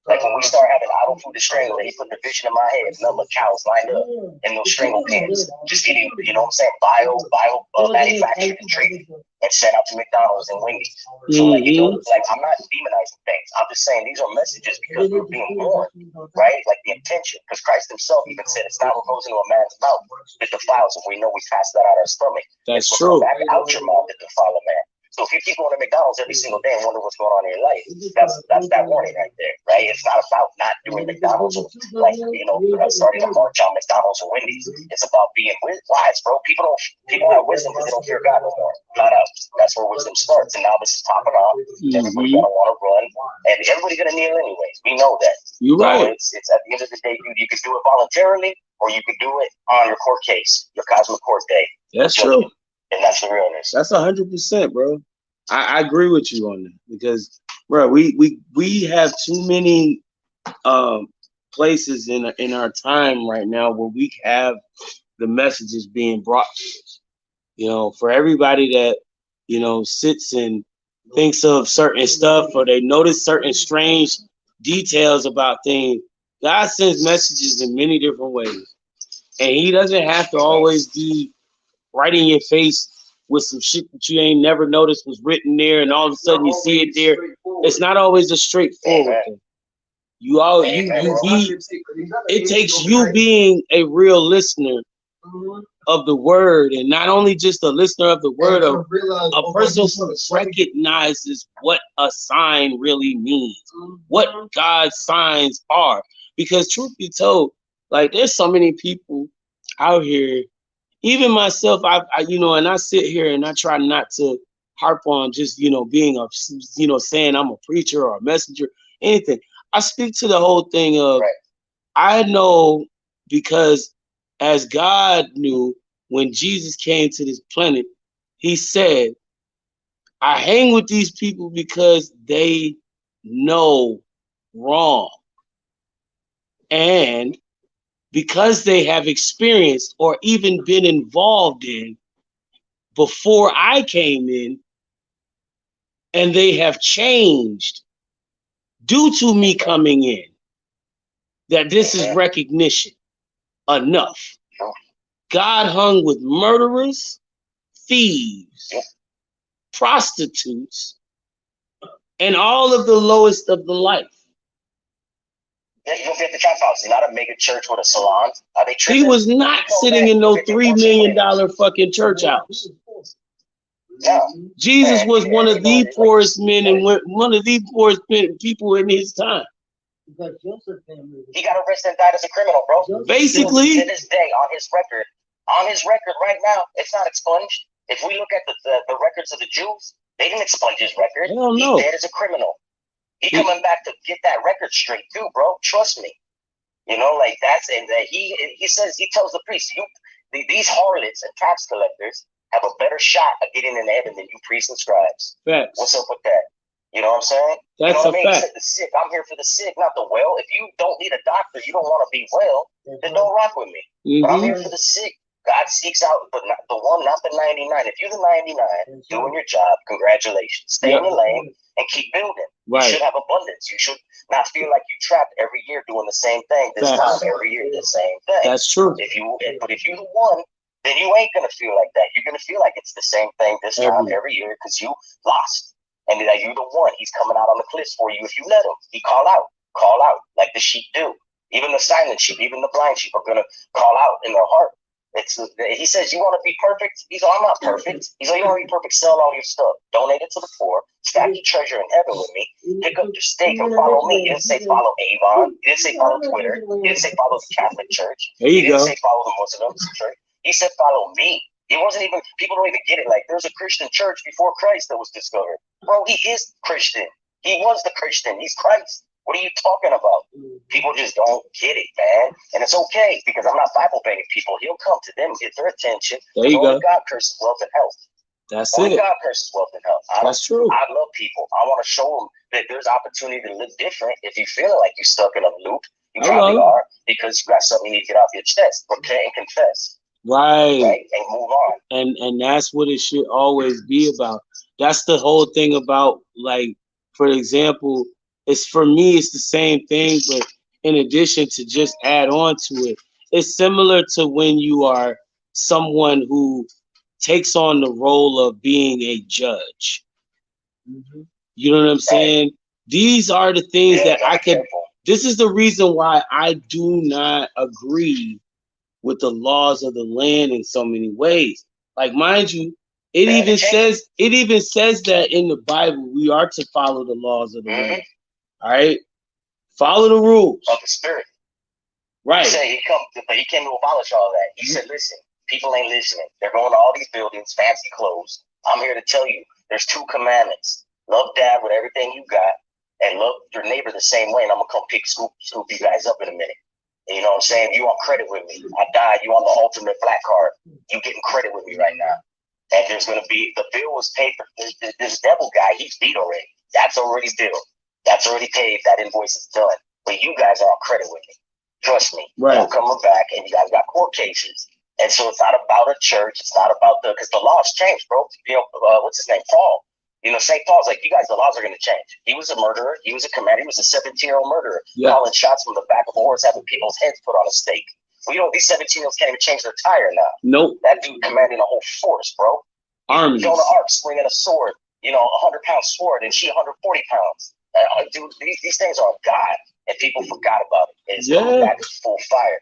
[SPEAKER 5] Like when we start having idle food to strangle, he put the vision in my head, number of cows lined up in those strangle pens, just getting, you know what I'm saying, manufactured and treated and sent out to McDonald's and Wendy's. So like, you know, like I'm not demonizing things. I'm just saying these are messages because we're being warned, right? Like the intention, because Christ himself even said it's not what goes into a man's mouth that defiles him. We know we pass that out our stomach.
[SPEAKER 1] That's
[SPEAKER 5] It's
[SPEAKER 1] true.
[SPEAKER 5] back out your mouth that defile a man. So if you keep going to McDonald's every single day and wonder what's going on in your life, that's that warning right there, right? It's not about not doing McDonald's or like, you know, starting to march on McDonald's or Wendy's. It's about being wise, bro. People have wisdom because they don't fear God no more. Flat out. That's where wisdom starts. And now this is popping off. Everybody's gonna want to run, and everybody's gonna kneel anyways. We know that.
[SPEAKER 1] You're right.
[SPEAKER 5] So it's at the end of the day, dude. You could do it voluntarily, or you could do it on your court case, your cosmic court day.
[SPEAKER 1] That's true.
[SPEAKER 5] And that's the realness.
[SPEAKER 1] That's 100%, bro. I agree with you on that because, bro, we have too many places in our time right now where we have the messages being brought to us. You know, for everybody that, you know, sits and thinks of certain stuff or they notice certain strange details about things, God sends messages in many different ways, and He doesn't have to always be right in your face with some shit that you ain't never noticed was written there, and all of a sudden you see it there. It's not always a straightforward thing. It takes you being a real listener of the word, and not only just a listener of the word, of a person who recognizes what a sign really means, what God's signs are. Because truth be told, like there's so many people out here. Even myself, I you know, and I sit here and I try not to harp on just, you know, being a, you know, saying I'm a preacher or a messenger, anything. I speak to the whole thing of, I know because as God knew when Jesus came to this planet, He said, I hang with these people because they know wrong. And because they have experienced or even been involved in before I came in, and they have changed due to me coming in, that this is recognition enough. God hung with murderers, thieves, prostitutes, and all of the lowest of the life.
[SPEAKER 5] Yeah, you don't get the trap house. He's not a mega church with a salon. Are they
[SPEAKER 1] He was not sitting in no $3 million fucking church house.
[SPEAKER 5] Yeah.
[SPEAKER 1] Jesus was one of the poorest men and one of the poorest people in his time.
[SPEAKER 5] He got arrested and died as a criminal, bro.
[SPEAKER 1] Basically,
[SPEAKER 5] to this day, on his record right now, it's not expunged. If we look at the records of the Jews, they didn't expunge his record.
[SPEAKER 1] Hell no.
[SPEAKER 5] He's dead as a criminal. He coming back to get that record straight too, bro. Trust me. You know, like that's, and he says, he tells the priest, these harlots and tax collectors have a better shot of getting into heaven than you priests and scribes.
[SPEAKER 1] Facts.
[SPEAKER 5] What's up with that? You know what I'm saying?
[SPEAKER 1] That's
[SPEAKER 5] you know what
[SPEAKER 1] a fact.
[SPEAKER 5] He said the sick. I'm here for the sick, not the well. If you don't need a doctor, you don't want to be well, then don't rock with me. But I'm here for the sick. God seeks out but not the one, not the 99. If you're the 99 doing your job, congratulations. Stay in the lane and keep building.
[SPEAKER 1] Right.
[SPEAKER 5] You should have abundance. You should not feel like you trapped every year doing the same thing. This time every year the same thing.
[SPEAKER 1] That's true.
[SPEAKER 5] But if you're the one, then you ain't gonna feel like that. You're gonna feel like it's the same thing this time every year because you lost. And that you're the one. He's coming out on the cliffs for you if you let him. He call out like the sheep do. Even the silent sheep, even the blind sheep are gonna call out in their heart. He says, you want to be perfect? He's like, I'm not perfect. He's like, you want to be perfect? Sell all your stuff. Donate it to the poor. Stack your treasure in heaven with me. Pick up your stake and follow me. He didn't say follow Avon. He didn't say follow Twitter. He didn't say follow the Catholic Church. He didn't say follow the Muslim church. He said follow me. It wasn't even, people don't even get it. Like, there's a Christian church before Christ that was discovered. Bro, he is Christian. He was the Christian. He's Christ. What are you talking about? People just don't get it, man. And it's okay because I'm not Bible banging people. He'll come to them, get their attention.
[SPEAKER 1] There you go.
[SPEAKER 5] God curses wealth and health.
[SPEAKER 1] That's
[SPEAKER 5] only
[SPEAKER 1] it.
[SPEAKER 5] God curses wealth and health.
[SPEAKER 1] That's true.
[SPEAKER 5] I love people. I want to show them that there's opportunity to live different. If you feel like you're stuck in a loop, you probably are because you got something you need to get off your chest. Repent and confess.
[SPEAKER 1] Right.
[SPEAKER 5] And move on.
[SPEAKER 1] And that's what it should always be about. That's the whole thing about, like, for example, It's for me, it's the same thing, but in addition to just add on to it, it's similar to when you are someone who takes on the role of being a judge.
[SPEAKER 4] Mhm.
[SPEAKER 1] You know what I'm saying? These are the things that I could. This is the reason why I do not agree with the laws of the land in so many ways. Like, mind you, it even says that in the Bible we are to follow the laws of the land. All right, follow the rules.
[SPEAKER 5] Of the spirit.
[SPEAKER 1] Right.
[SPEAKER 5] He said he came to abolish all that. He said, listen, people ain't listening. They're going to all these buildings, fancy clothes. I'm here to tell you, there's 2 commandments. Love dad with everything you got, and love your neighbor the same way. And I'm going to come scoop you guys up in a minute. And you know what I'm saying? You want credit with me. I died. You on the ultimate black card. You getting credit with me right now. And there's going to be, the bill was paid for. This devil guy, he's beat already. That's already billed. That's already paid. That invoice is done. But you guys are on credit with me. Trust me.
[SPEAKER 1] Right.
[SPEAKER 5] I'm coming back, and you guys got court cases. And so it's not about a church. It's not about because the laws changed, bro. You know, what's his name? Paul. You know, St. Paul's like, you guys, the laws are going to change. He was a murderer. He was a commander. He was a 17-year-old murderer.
[SPEAKER 1] Yeah.
[SPEAKER 5] Calling shots from the back of a horse, having people's heads put on a stake. Well, you know, these 17-year-olds can't even change their tire now.
[SPEAKER 1] Nope.
[SPEAKER 5] That dude commanding a whole force, bro.
[SPEAKER 1] Armies.
[SPEAKER 5] Joan of Arc swinging a sword, you know, a 100-pound sword, and she 140 pounds. Dude, these things are of God, and people forgot about it. It's coming back to full fire.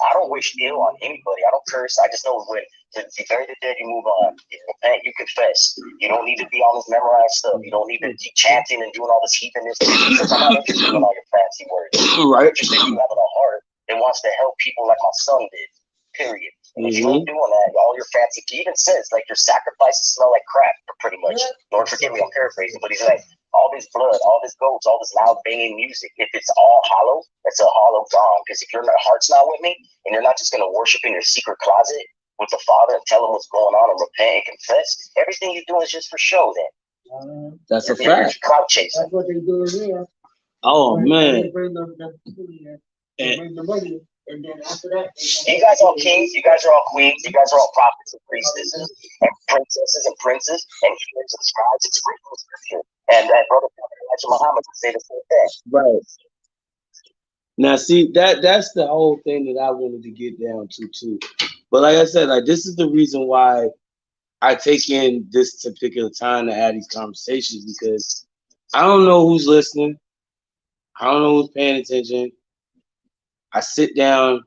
[SPEAKER 5] I don't wish ill on anybody. I don't curse. I just know when you bury the dead, you move on. You repent, you confess. You don't need to be on this memorized stuff. You don't need to be chanting and doing all this heathenism. Because I'm not interested in all your fancy words.
[SPEAKER 1] Right.
[SPEAKER 5] I'm interested in you having a heart that wants to help people like my son did. Period. And if you ain't doing that, all your fancy, he even says like your sacrifices smell like crap, pretty much. Lord forgive me, I'm paraphrasing, but he's like, all this blood, all this goats, all this loud banging music, if it's all hollow, it's a hollow gong. Because if your heart's not with me, and you're not just going to worship in your secret closet with the Father and tell him what's going on and repent and confess, everything you're doing is just for show then.
[SPEAKER 1] That's a fact.
[SPEAKER 5] Clout chasing.
[SPEAKER 4] That's what they do here.
[SPEAKER 1] Oh, man.
[SPEAKER 4] They bring them people here. They bring the money. And then after that,
[SPEAKER 5] you guys are all kings, you guys are all queens, you guys are all prophets and priestesses and princesses and princes and kings and scribes. It's written in scripture. And that brother Elijah Muhammad would say the same thing.
[SPEAKER 1] Right. Now, see, that's the whole thing that I wanted to get down to too. But like I said, like this is the reason why I take in this particular time to have these conversations, because I don't know who's listening. I don't know who's paying attention. I sit down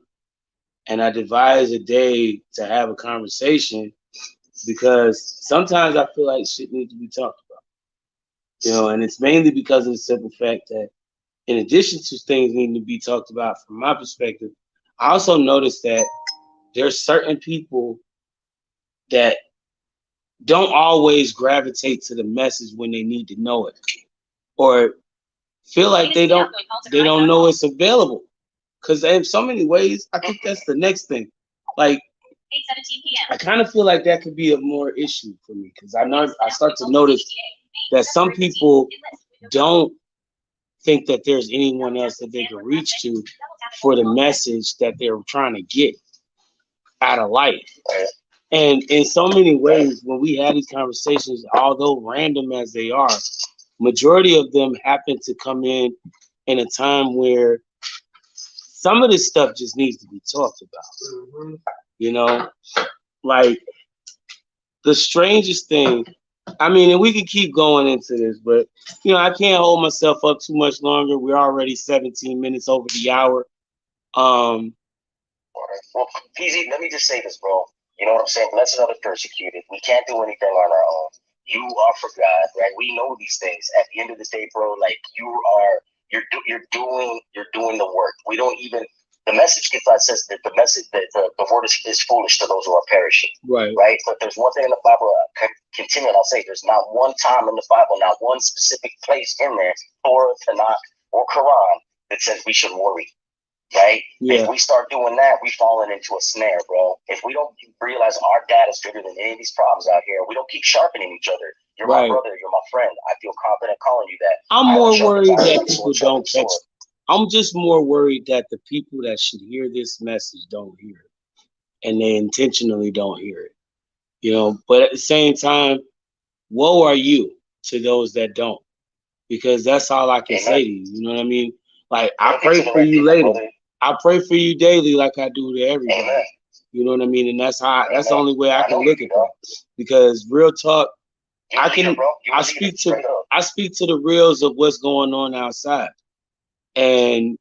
[SPEAKER 1] and I devise a day to have a conversation, because sometimes I feel like shit needs to be talked about. You know, and it's mainly because of the simple fact that in addition to things needing to be talked about from my perspective, I also noticed that there's certain people that don't always gravitate to the message when they need to know it, or feel like they don't know it's available. Because in so many ways, I think that's the next thing. Like,
[SPEAKER 3] 8:17 p.m.
[SPEAKER 1] I kind of feel like that could be a more issue for me, because I start to notice that some people don't think that there's anyone else that they can reach to for the message that they're trying to get out of life. And in so many ways, when we have these conversations, although random as they are, majority of them happen to come in a time where some of this stuff just needs to be talked about. You know, like the strangest thing, I mean, and we could keep going into this, but you know, I can't hold myself up too much longer. We're already 17 minutes over the hour.
[SPEAKER 5] Well, PZ, let me just say this, bro. You know what I'm saying? Blessed are the persecuted. We can't do anything on our own. You are for God, right? We know these things. At the end of the day, bro, like you're doing the work. We don't even. The message gets out, says that the message that the word is foolish to those who are perishing.
[SPEAKER 1] Right.
[SPEAKER 5] Right. But there's one thing in the Bible. Continue. I'll say there's not one time in the Bible, not one specific place in there, Torah, Tanakh, or Quran, that says we should worry. Right?
[SPEAKER 1] Yeah.
[SPEAKER 5] If we start doing that, we falling into a snare, bro. If we don't realize our dad is bigger than any of these problems out here, we don't keep sharpening each other. You're my brother, you're my friend. I feel confident calling you that.
[SPEAKER 1] I'm more worried that people don't catch it. I'm just more worried that the people that should hear this message don't hear it, and they intentionally don't hear it. You know, but at the same time, woe are you to those that don't. because that's all I can
[SPEAKER 5] Amen.
[SPEAKER 1] say to you. You know what I mean? Like, I
[SPEAKER 5] Don't get
[SPEAKER 1] pray
[SPEAKER 5] to the
[SPEAKER 1] for
[SPEAKER 5] right
[SPEAKER 1] you
[SPEAKER 5] people,
[SPEAKER 1] later.
[SPEAKER 5] brother.
[SPEAKER 1] I pray for you daily, like I do to everybody.
[SPEAKER 5] Amen.
[SPEAKER 1] You know what I mean? And that's how. That's the
[SPEAKER 5] Amen.
[SPEAKER 1] only way I
[SPEAKER 5] I
[SPEAKER 1] can
[SPEAKER 5] know
[SPEAKER 1] look
[SPEAKER 5] you,
[SPEAKER 1] at
[SPEAKER 5] dog.
[SPEAKER 1] that. Because real talk,
[SPEAKER 5] You're
[SPEAKER 1] I
[SPEAKER 5] a leader,
[SPEAKER 1] can.
[SPEAKER 5] bro. You're
[SPEAKER 1] I
[SPEAKER 5] a leader,
[SPEAKER 1] speak to.
[SPEAKER 5] straight up.
[SPEAKER 1] I speak to the reals of what's going on outside, and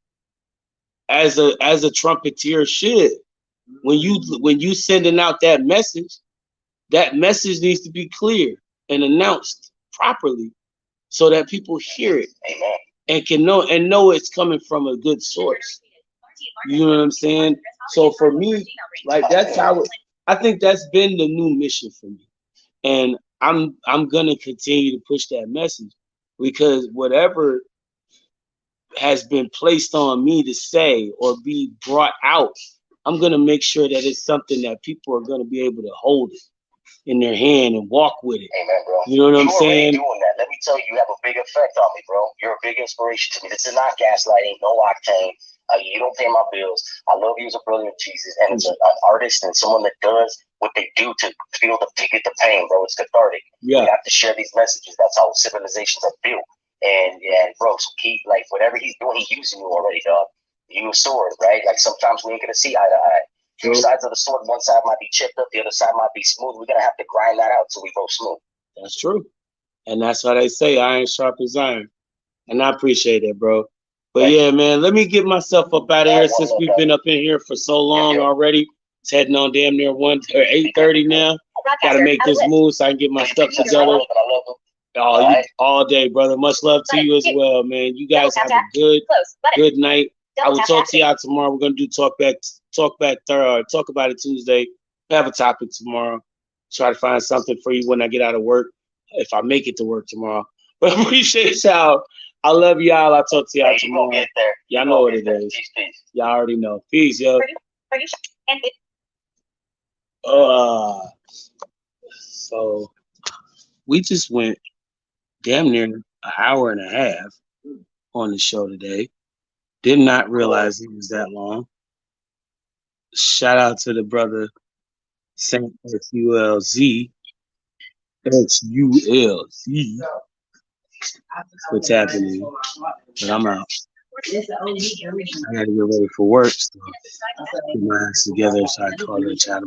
[SPEAKER 1] as a trumpeter should, when you sending out that message needs to be clear and announced properly so that people hear it
[SPEAKER 5] Amen.
[SPEAKER 1] and can know it's coming from a good source. You know what I'm saying? So for me, like, that's how I think that's been the new mission for me. And I'm gonna continue to push that message, because whatever has been placed on me to say or be brought out, I'm gonna make sure that it's something that people are gonna be able to hold it in their hand and walk with it.
[SPEAKER 5] Amen, bro.
[SPEAKER 1] You know what I'm
[SPEAKER 5] You already
[SPEAKER 1] saying?
[SPEAKER 5] doing that. Let me tell you, you have a big effect on me, bro. You're a big inspiration to me. This is not gaslighting, no octane. You don't pay my bills. I love you as a brother in Jesus, and as an artist and someone that does what they do to feel to get the pain, bro. It's cathartic.
[SPEAKER 1] Yeah.
[SPEAKER 5] You have to share these messages. That's how civilizations are built. And bro, so keep, like, whatever he's doing, he's using you already, dog. You a sword, right? Like, sometimes we ain't gonna see eye to eye. Two sides of the sword, one side might be chipped up, the other side might be smooth. We're gonna have to grind that out till we go smooth.
[SPEAKER 1] That's true. And that's why they say iron sharp as iron. And I appreciate it, bro. But
[SPEAKER 5] Thank
[SPEAKER 1] yeah, man, let me get myself up out of here since we've been up in here for so long already. It's heading on damn near 8:30 now. Gotta make this move so I can get my stuff together.
[SPEAKER 5] I love him.
[SPEAKER 1] All day, brother. Much love to you as well, man. You guys have a good night. I will talk to y'all tomorrow. We're gonna do talk about it Tuesday. Have a topic tomorrow. Try to find something for you when I get out of work, if I make it to work tomorrow. But appreciate y'all. I love y'all. I'll talk to y'all tomorrow.
[SPEAKER 5] Get there.
[SPEAKER 1] Y'all know what it is.
[SPEAKER 5] Peace.
[SPEAKER 1] Y'all already know. Peace, yo. So we just went damn near an hour and a half on the show today. Did not realize it was that long. Shout out to the brother Saint XULZ. XULZ. What's happening? But I'm out. I gotta get ready for work. So get my ass together so I call her chat tomorrow.